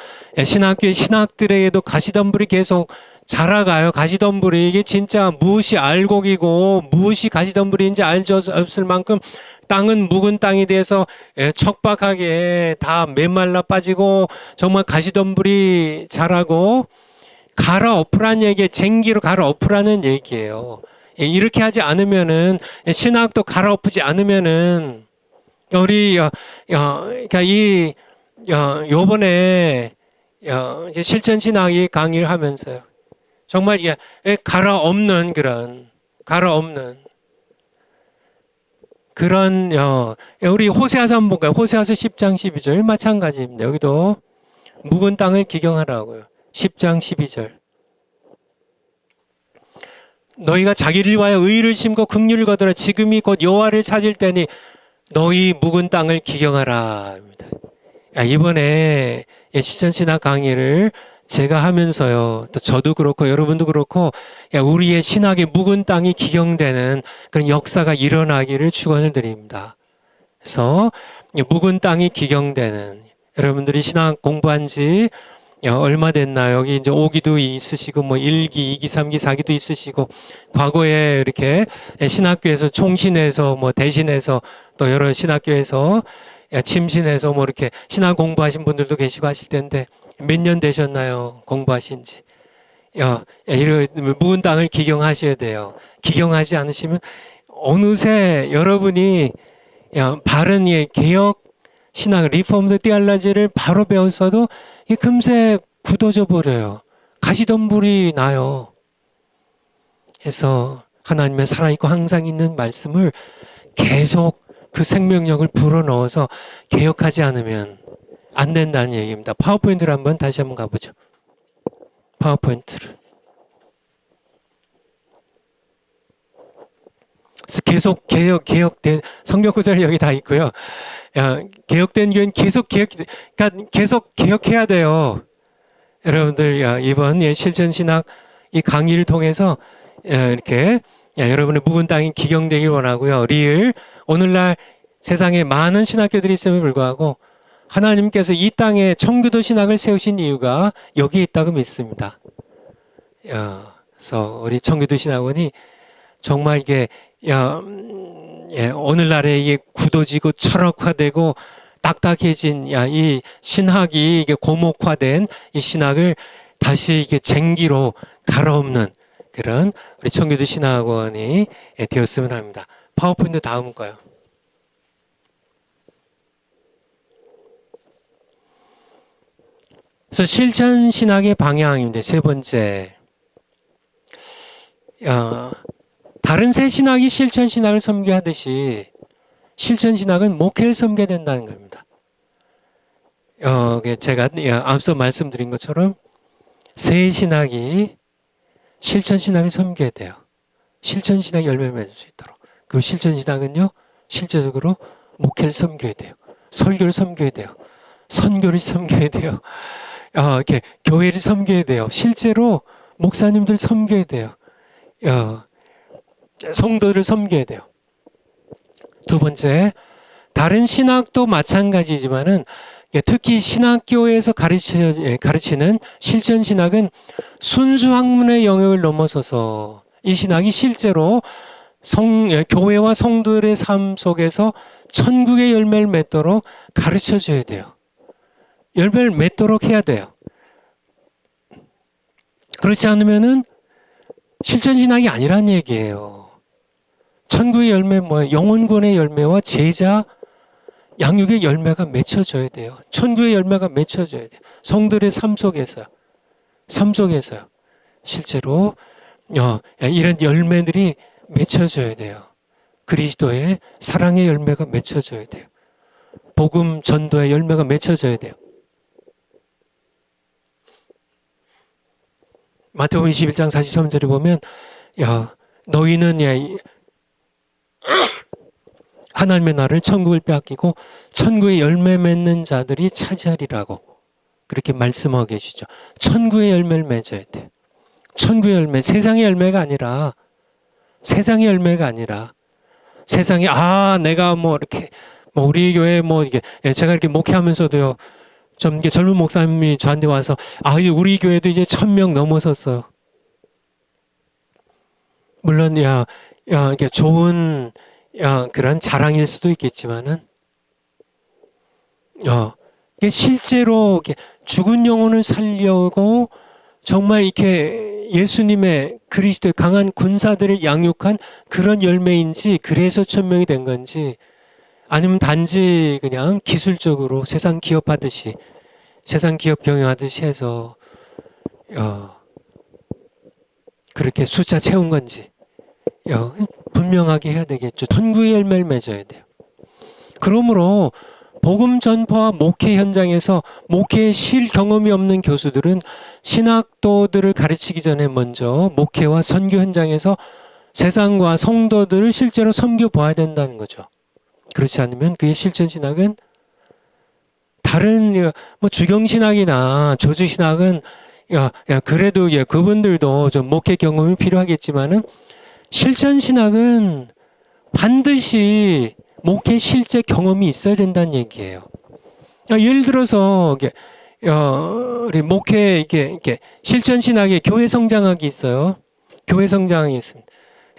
신학교의 신학들에게도 가시덤불이 계속 자라가요. 가시덤불이 이게 진짜 무엇이 알곡이고 무엇이 가시덤불인지 알 수 없을 만큼 땅은 묵은 땅이 돼서 척박하게 다 메말라 빠지고 정말 가시덤불이 자라고, 갈아엎으라는 얘기에 쟁기로 갈아엎으라는 얘기예요. 이렇게 하지 않으면은, 신학도 갈아엎지 않으면은, 우리 그러니까 요번에 실천 신학이 강의를 하면서요, 정말 갈아엎는 그런 우리 호세아서 한번 볼까요? 호세아서 10장 12절 마찬가지입니다. 여기도 묵은 땅을 기경하라고요. 10장 12절. 너희가 자기를 위하여 의를 심고 긍휼을 거두라. 지금이 곧 여호와를 찾을 때니 너희 묵은 땅을 기경하라. 이번에 실천신학 강의를 제가 하면서요, 또 저도 그렇고 여러분도 그렇고 우리의 신학의 묵은 땅이 기경되는 그런 역사가 일어나기를 축원을 드립니다. 그래서 묵은 땅이 기경되는, 여러분들이 신학 공부한 지 얼마 됐나요? 여기 이제 5기도 있으시고, 뭐 1기, 2기, 3기, 4기도 있으시고, 과거에 이렇게 신학교에서 총신해서 뭐 대신해서 또 여러 신학교에서 침신해서 뭐 이렇게 신학 공부하신 분들도 계시고 하실 텐데, 몇 년 되셨나요? 공부하신 지. 이런 묵은 땅을 기경하셔야 돼요. 기경하지 않으시면 어느새 여러분이 바른 개혁 신학, 리폼드 티올로지를 바로 배웠어도 금세 굳어져 버려요. 가시덤불이 나요. 그래서 하나님의 살아있고 항상 있는 말씀을 계속 그 생명력을 불어넣어서 개혁하지 않으면 안 된다는 얘기입니다. 파워포인트를 다시 한번 가보죠. 파워포인트를. 계속 개혁된 성경 구절 여기 다 있고요. 개혁된 교회는 그러니까 계속 개혁해야 돼요. 여러분들, 이번 실천 신학 이 강의를 통해서 이렇게 여러분의 묵은 땅이 기경되길 원하고요. 오늘날 세상에 많은 신학교들이 있음에 불구하고 하나님께서 이 땅에 청교도 신학을 세우신 이유가 여기에 있다고 믿습니다. 그래서 우리 청교도 신학원이 정말 이게 오늘날에 이게 굳어지고 철학화되고 딱딱해진 이 신학이 이게 고목화된 이 신학을 다시 이게 쟁기로 갈아엎는 그런 우리 청교도 신학원이 되었으면 합니다. 파워포인트 다음 거요. 그래서 실천 신학의 방향인데 세 번째, 다른 새 신학이 실천 신학을 섬기하듯이 실천 신학은 목회를 섬겨야 된다는 겁니다. 제가 앞서 말씀드린 것처럼 새 신학이 실천 신학을 섬겨야 돼요. 실천 신학 열매 맺을 수 있도록. 그 실천 신학은요, 실제적으로 목회를 섬겨야 돼요. 설교를 섬겨야 돼요. 선교를 섬겨야 돼요. 이렇게 교회를 섬겨야 돼요. 실제로 목사님들 섬겨야 돼요. 성도를 섬겨야 돼요. 두 번째, 다른 신학도 마찬가지지만은 특히 신학교에서 가르치는 실천 신학은 순수 학문의 영역을 넘어서서 이 신학이 실제로 교회와 성도들의 삶 속에서 천국의 열매를 맺도록 가르쳐 줘야 돼요. 열매를 맺도록 해야 돼요. 그렇지 않으면은 실천 신학이 아니란 얘기예요. 천국의 열매, 영혼권의 열매와 제자 양육의 열매가 맺혀져야 돼요. 천국의 열매가 맺혀져야 돼요. 성들의 삶 속에서요. 실제로 이런 열매들이 맺혀져야 돼요. 그리스도의 사랑의 열매가 맺혀져야 돼요. 복음 전도의 열매가 맺혀져야 돼요. 마태복음 21장 43절에 보면 너희는 하나님의 나라를 천국을 빼앗기고 천국의 열매 맺는 자들이 차지하리라고 그렇게 말씀하고 계시죠. 천국의 열매를 맺어야 돼요. 천국의 열매, 세상의 열매가 아니라 세상에 내가 이렇게 우리 교회 이게 제가 이렇게 목회하면서도요. 좀 이게 젊은 목사님이 저한테 와서 우리 교회도 이제 1000명 넘어섰어요. 물론 이게 좋은 그런 자랑일 수도 있겠지만은 이게 실제로 이렇게 죽은 영혼을 살려고 정말 이렇게 예수님의 그리스도의 강한 군사들을 양육한 그런 열매인지 그래서 1000명이 된 건지 아니면 단지 그냥 기술적으로 세상 기업 경영하듯이 해서 그렇게 숫자 채운 건지 분명하게 해야 되겠죠. 천국의 열매를 맺어야 돼요. 그러므로 복음 전파와 목회 현장에서 목회의 실 경험이 없는 교수들은 신학도들을 가르치기 전에 먼저 목회와 선교 현장에서 세상과 성도들을 실제로 섬겨봐야 된다는 거죠. 그렇지 않으면 그의 실천 신학은 다른 주경신학이나 조주신학은 그래도 그분들도 좀 목회 경험이 필요하겠지만은 실천 신학은 반드시 목회 실제 경험이 있어야 된다는 얘기예요. 예를 들어서 우리 목회 이렇게 실천 신학에 교회 성장학이 있어요. 교회 성장학이 있습니다.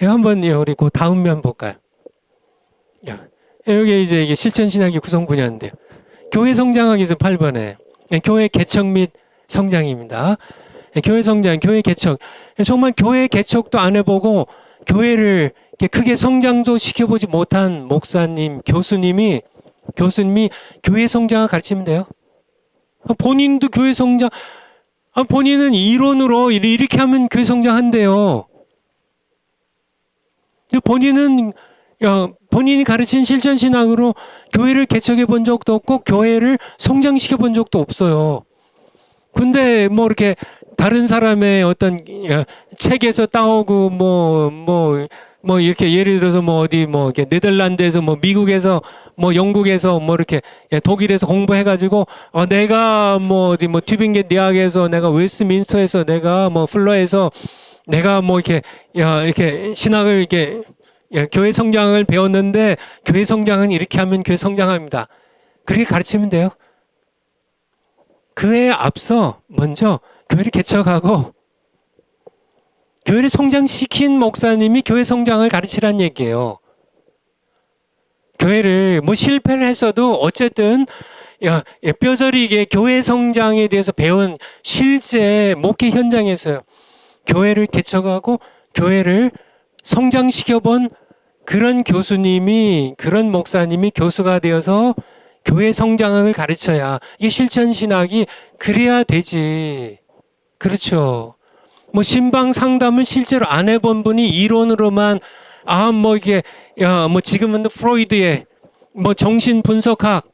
한번 우리 그 다음 면 볼까요? 여기 이제 이게 실천 신학의 구성 분야인데요. 교회 성장학이 있어요. 8번에 교회 개척 및 성장입니다. 교회 성장, 교회 개척. 정말 교회 개척도 안 해보고 교회를 크게 성장도 시켜보지 못한 목사님, 교수님이 교회 성장을 가르치면 돼요. 본인도 교회 성장, 본인은 이론으로 이렇게 하면 교회 성장한대요. 근데 본인이 가르친 실천 신학으로 교회를 개척해 본 적도 없고 교회를 성장시켜 본 적도 없어요. 근데 이렇게 다른 사람의 어떤 책에서 따오고 이렇게 예를 들어서 어디 이렇게 네덜란드에서 미국에서 영국에서 이렇게 독일에서 공부해가지고 내가 어디 튜빙겐 대학에서 내가 웨스트민스터에서 내가 플러에서 내가 이렇게 신학을 이렇게 교회 성장을 배웠는데 교회 성장은 이렇게 하면 교회 성장합니다. 그렇게 가르치면 돼요. 그에 앞서 먼저 교회를 개척하고 교회를 성장시킨 목사님이 교회 성장을 가르치란 얘기예요. 교회를 뭐 실패를 했어도 어쨌든 뼈저리게 교회 성장에 대해서 배운 실제 목회 현장에서요. 교회를 개척하고 교회를 성장시켜본 그런 교수님이, 그런 목사님이 교수가 되어서 교회 성장을 가르쳐야 이게 실천 신학이 그래야 되지. 그렇죠. 뭐 신방 상담을 실제로 안 해본 분이 이론으로만 뭐 이게 뭐 지금은 프로이드의 뭐 정신 분석학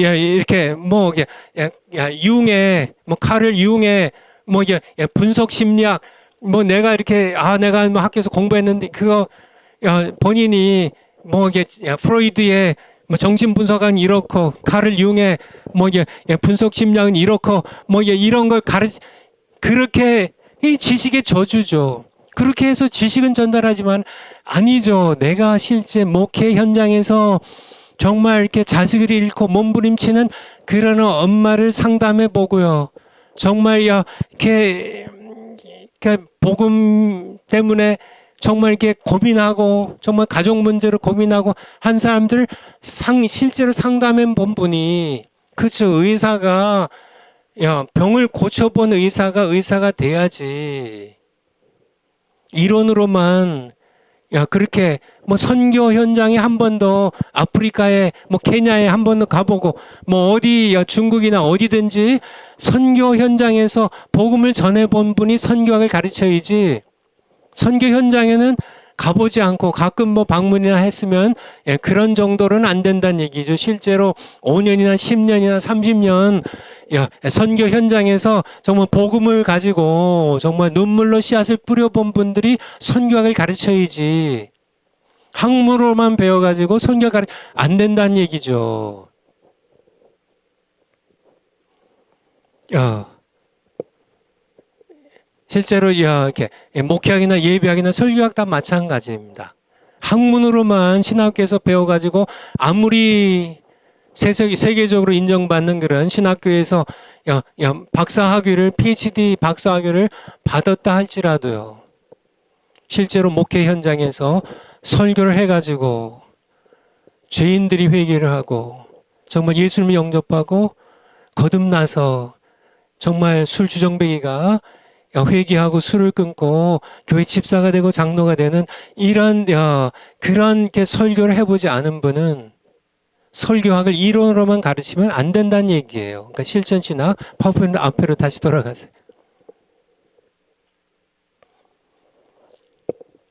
이렇게 융의 뭐 카를 융의 분석 심리학 내가 이렇게 내가 뭐 학교에서 공부했는데 그거 본인이 이게 프로이드의 뭐 정신 분석은 이렇고 카를 융의 분석 심리학은 이렇고 이런 걸 그렇게 이 지식의 저주죠. 그렇게 해서 지식은 전달하지만 아니죠. 내가 실제 목회 현장에서 정말 이렇게 자식을 잃고 몸부림치는 그런 엄마를 상담해 보고요. 정말 이렇게 복음 때문에 정말 이렇게 고민하고 정말 가족 문제로 고민하고 한 사람들 실제로 상담해 본 분이 그렇죠. 의사가 병을 고쳐본 의사가 돼야지. 이론으로만 그렇게 뭐 선교 현장에 한 번 더 아프리카에 케냐에 한 번 더 가보고 어디 중국이나 어디든지 선교 현장에서 복음을 전해본 분이 선교학을 가르쳐야지. 선교 현장에는 가보지 않고 가끔 방문이나 했으면 그런 정도로는 안 된다는 얘기죠. 실제로 5년이나 10년이나 30년 선교 현장에서 정말 복음을 가지고 정말 눈물로 씨앗을 뿌려본 분들이 선교학을 가르쳐야지. 학문으로만 배워가지고 선교가 안 된다는 얘기죠. 실제로 이렇게 목회학이나 예배학이나 설교학 다 마찬가지입니다. 학문으로만 신학교에서 배워가지고 아무리 세계적으로 인정받는 그런 신학교에서 박사학위를 PhD 박사학위를 받았다 할지라도요. 실제로 목회 현장에서 설교를 해가지고 죄인들이 회개를 하고 정말 예수님을 영접하고 거듭나서 정말 술주정뱅이가 회개하고 술을 끊고 교회 집사가 되고 장로가 되는 이런 그런 설교를 해보지 않은 분은 설교학을 이론으로만 가르치면 안 된다는 얘기예요. 그러니까 실천신학 파워포인트 앞으로 다시 돌아가세요.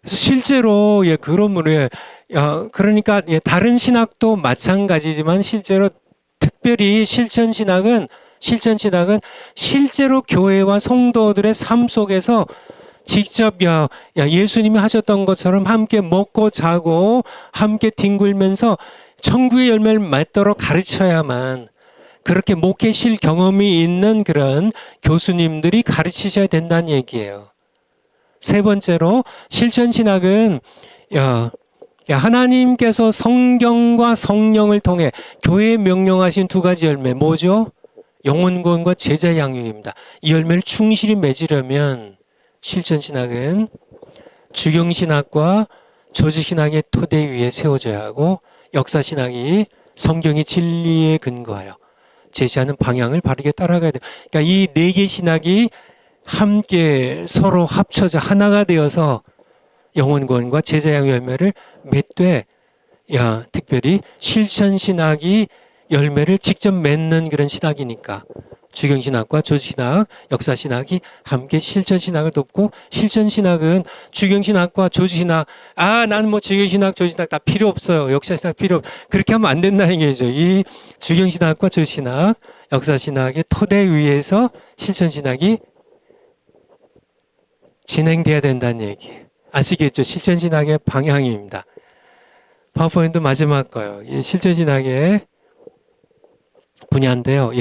실제로 그러므로 그러니까 다른 신학도 마찬가지지만 실제로 특별히 실천신학은 실제로 교회와 성도들의 삶 속에서 직접 예수님이 하셨던 것처럼 함께 먹고 자고 함께 뒹굴면서 천국의 열매를 맺도록 가르쳐야만 그렇게 목회실 경험이 있는 그런 교수님들이 가르치셔야 된다는 얘기예요. 세 번째로 실천신학은 하나님께서 성경과 성령을 통해 교회에 명령하신 두 가지 열매 뭐죠? 영혼구원과 제자 양육입니다. 이 열매를 충실히 맺으려면 실천신학은 주경신학과 조직신학의 토대 위에 세워져야 하고 역사신학이 성경의 진리에 근거하여 제시하는 방향을 바르게 따라가야 돼요. 그러니까 이 네 개 신학이 함께 서로 합쳐져 하나가 되어서 영혼구원과 제자 양육 열매를 맺되 특별히 실천신학이 열매를 직접 맺는 그런 신학이니까 주경신학과 조직신학, 역사신학이 함께 실천신학을 돕고 실천신학은 주경신학과 조직신학 나는 주경신학, 조직신학 다 필요 없어요. 역사신학 필요 그렇게 하면 안 된다는 얘기죠. 이 주경신학과 조직신학, 역사신학의 토대 위에서 실천신학이 진행돼야 된다는 얘기. 아시겠죠? 실천신학의 방향입니다. 파워포인트 마지막 거요. 이 실천신학의 분야인데요.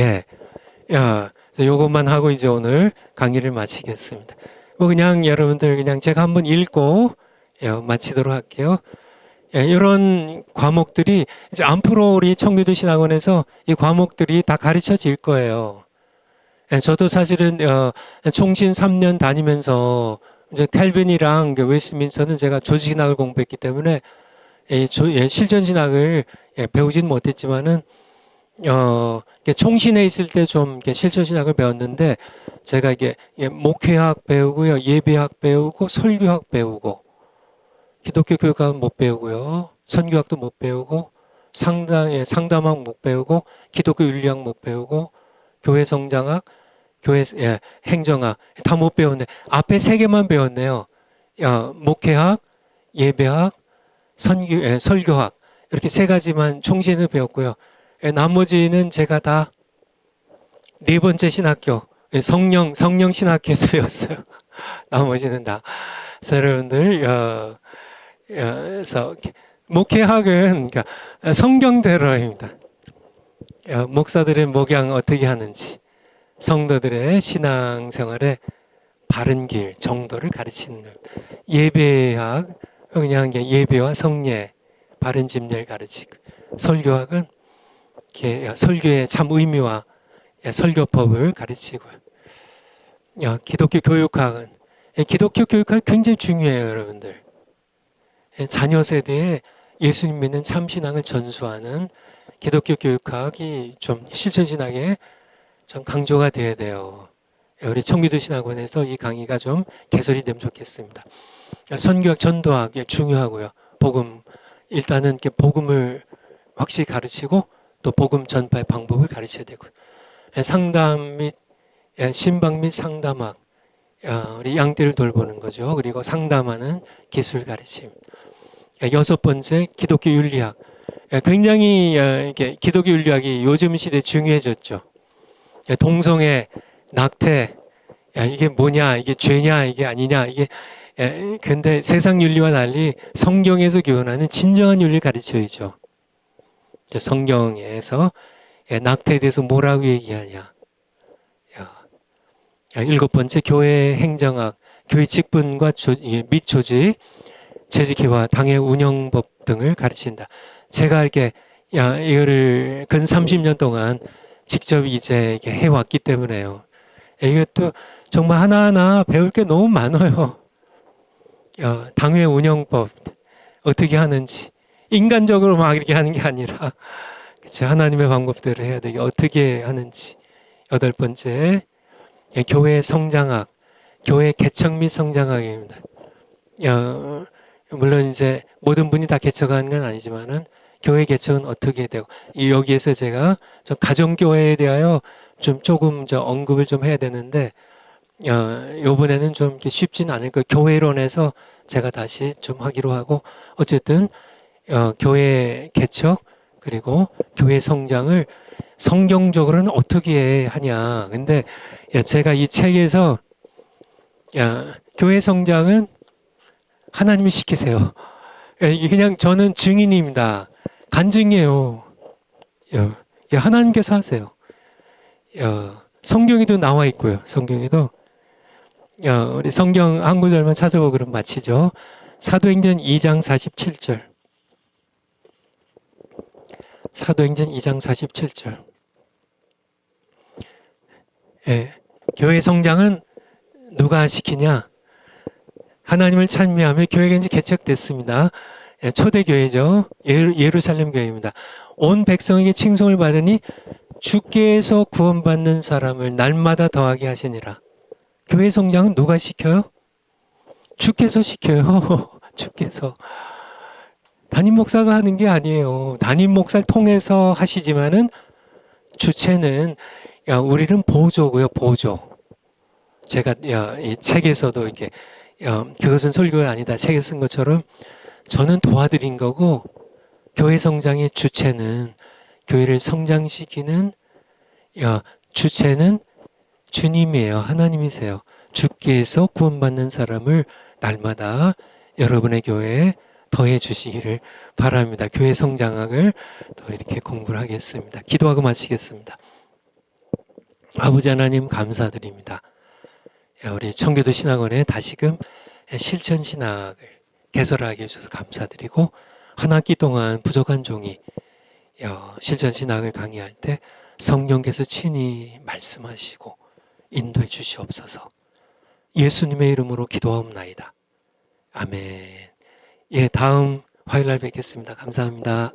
요것만 하고 이제 오늘 강의를 마치겠습니다. 그냥 여러분들 그냥 제가 한번 읽고 마치도록 할게요. 이런 과목들이 이제 앞으로 우리 청교도 신학원에서 이 과목들이 다 가르쳐질 거예요. 저도 사실은 총신 3년 다니면서 이제 캘빈이랑 웨스트민스터는 제가 조직신학을 공부했기 때문에 실전신학을 배우지는 못했지만은 총신에 있을 때 좀 실전신학을 배웠는데 제가 이게 목회학 배우고요, 예배학 배우고, 설교학 배우고, 기독교 교육학은 못 배우고요, 선교학도 못 배우고, 상담학 못 배우고, 기독교 윤리학 못 배우고, 교회 성장학, 교회 행정학 다 못 배웠네. 앞에 세 개만 배웠네요. 목회학, 예배학, 설교학 이렇게 세 가지만 총신을 배웠고요. 나머지는 제가 다 네 번째 신학교 성령 신학교에서 배웠어요. 나머지는 다. 그래서 여러분들 그래서 목회학은 그러니까 성경대로입니다. 목사들의 목양 어떻게 하는지, 성도들의 신앙생활의 바른 길, 정도를 가르치는 겁니다. 예배학 그냥 예배와 성례, 바른 집례를 가르치고, 설교학은 설교의 참 의미와 설교법을 가르치고요. 기독교 교육학은 기독교 교육학이 굉장히 중요해요, 여러분들. 자녀 세대에 예수님 믿는 참 신앙을 전수하는 기독교 교육학이 좀 실천신학에 좀 강조가 돼야 돼요. 우리 청교도 신학원에서 이 강의가 좀 개설이 되면 좋겠습니다. 선교학, 전도학 중요하고요. 복음, 일단은 이렇게 복음을 확실히 가르치고 또 복음 전파의 방법을 가르쳐야 되고, 상담 및 신방 및 상담학, 우리 양떼를 돌보는 거죠. 그리고 상담하는 기술 가르침. 여섯 번째 기독교 윤리학. 굉장히 이렇게 기독교 윤리학이 요즘 시대에 중요해졌죠. 동성애, 낙태, 이게 뭐냐, 이게 죄냐, 이게 아니냐, 이게 근데 세상 윤리와 달리 성경에서 교훈하는 진정한 윤리를 가르쳐야죠. 성경에서 낙태에 대해서 뭐라고 얘기하냐. 일곱 번째 교회 행정학, 교회 직분과 및 조직, 재직회와 당회 운영법 등을 가르친다. 제가 이렇게 이거를 근 30년 동안 직접 이제 해왔기 때문에요. 이것도 정말 하나하나 배울 게 너무 많아요. 당회 운영법 어떻게 하는지, 인간적으로 막 이렇게 하는 게 아니라 그치, 하나님의 방법대로 해야 되게 어떻게 하는지. 여덟 번째 교회 성장학, 교회 개척 및 성장학입니다. 물론 이제 모든 분이 다 개척하는 건 아니지만은 교회 개척은 어떻게 되고, 여기에서 제가 좀 가정교회에 대하여 조금 언급을 좀 해야 되는데, 요번에는 좀 쉽지는 않을 거예요. 교회론에서 제가 다시 좀 하기로 하고, 어쨌든, 교회 개척, 그리고 교회 성장을 성경적으로는 어떻게 하냐. 근데, 제가 이 책에서, 교회 성장은 하나님이 시키세요. 이게 그냥 저는 증인입니다. 간증이에요. 하나님께서 하세요. 성경에도 나와 있고요. 성경에도 우리 성경 한 구절만 찾아보고 그럼 마치죠. 사도행전 2장 47절. 사도행전 2장 47절. 교회 성장은 누가 시키냐? 하나님을 찬미하며 교회가 이제 개척됐습니다. 초대교회죠. 예루살렘 교회입니다. 온 백성에게 칭송을 받으니 주께서 구원받는 사람을 날마다 더하게 하시니라. 교회 성장은 누가 시켜요? 주께서 시켜요. 주께서. 담임 목사가 하는 게 아니에요. 담임 목사를 통해서 하시지만은 주체는 우리는 보조고요. 보조. 제가 이 책에서도 이렇게 그것은 설교가 아니다 책에 쓴 것처럼 저는 도와드린 거고, 교회 성장의 주체는, 교회를 성장시키는 주체는 주님이에요. 하나님이세요. 주께서 구원받는 사람을 날마다 여러분의 교회에 더해 주시기를 바랍니다. 교회 성장학을 더 이렇게 공부를 하겠습니다. 기도하고 마치겠습니다. 아버지 하나님 감사드립니다. 우리 청교도 신학원에 다시금 실천 신학을 개설하게 해주셔서 감사드리고, 한 학기 동안 부족한 종이 실전신학을 강의할 때 성령께서 친히 말씀하시고 인도해 주시옵소서. 예수님의 이름으로 기도하옵나이다. 아멘. 예, 다음 화요일 날 뵙겠습니다. 감사합니다.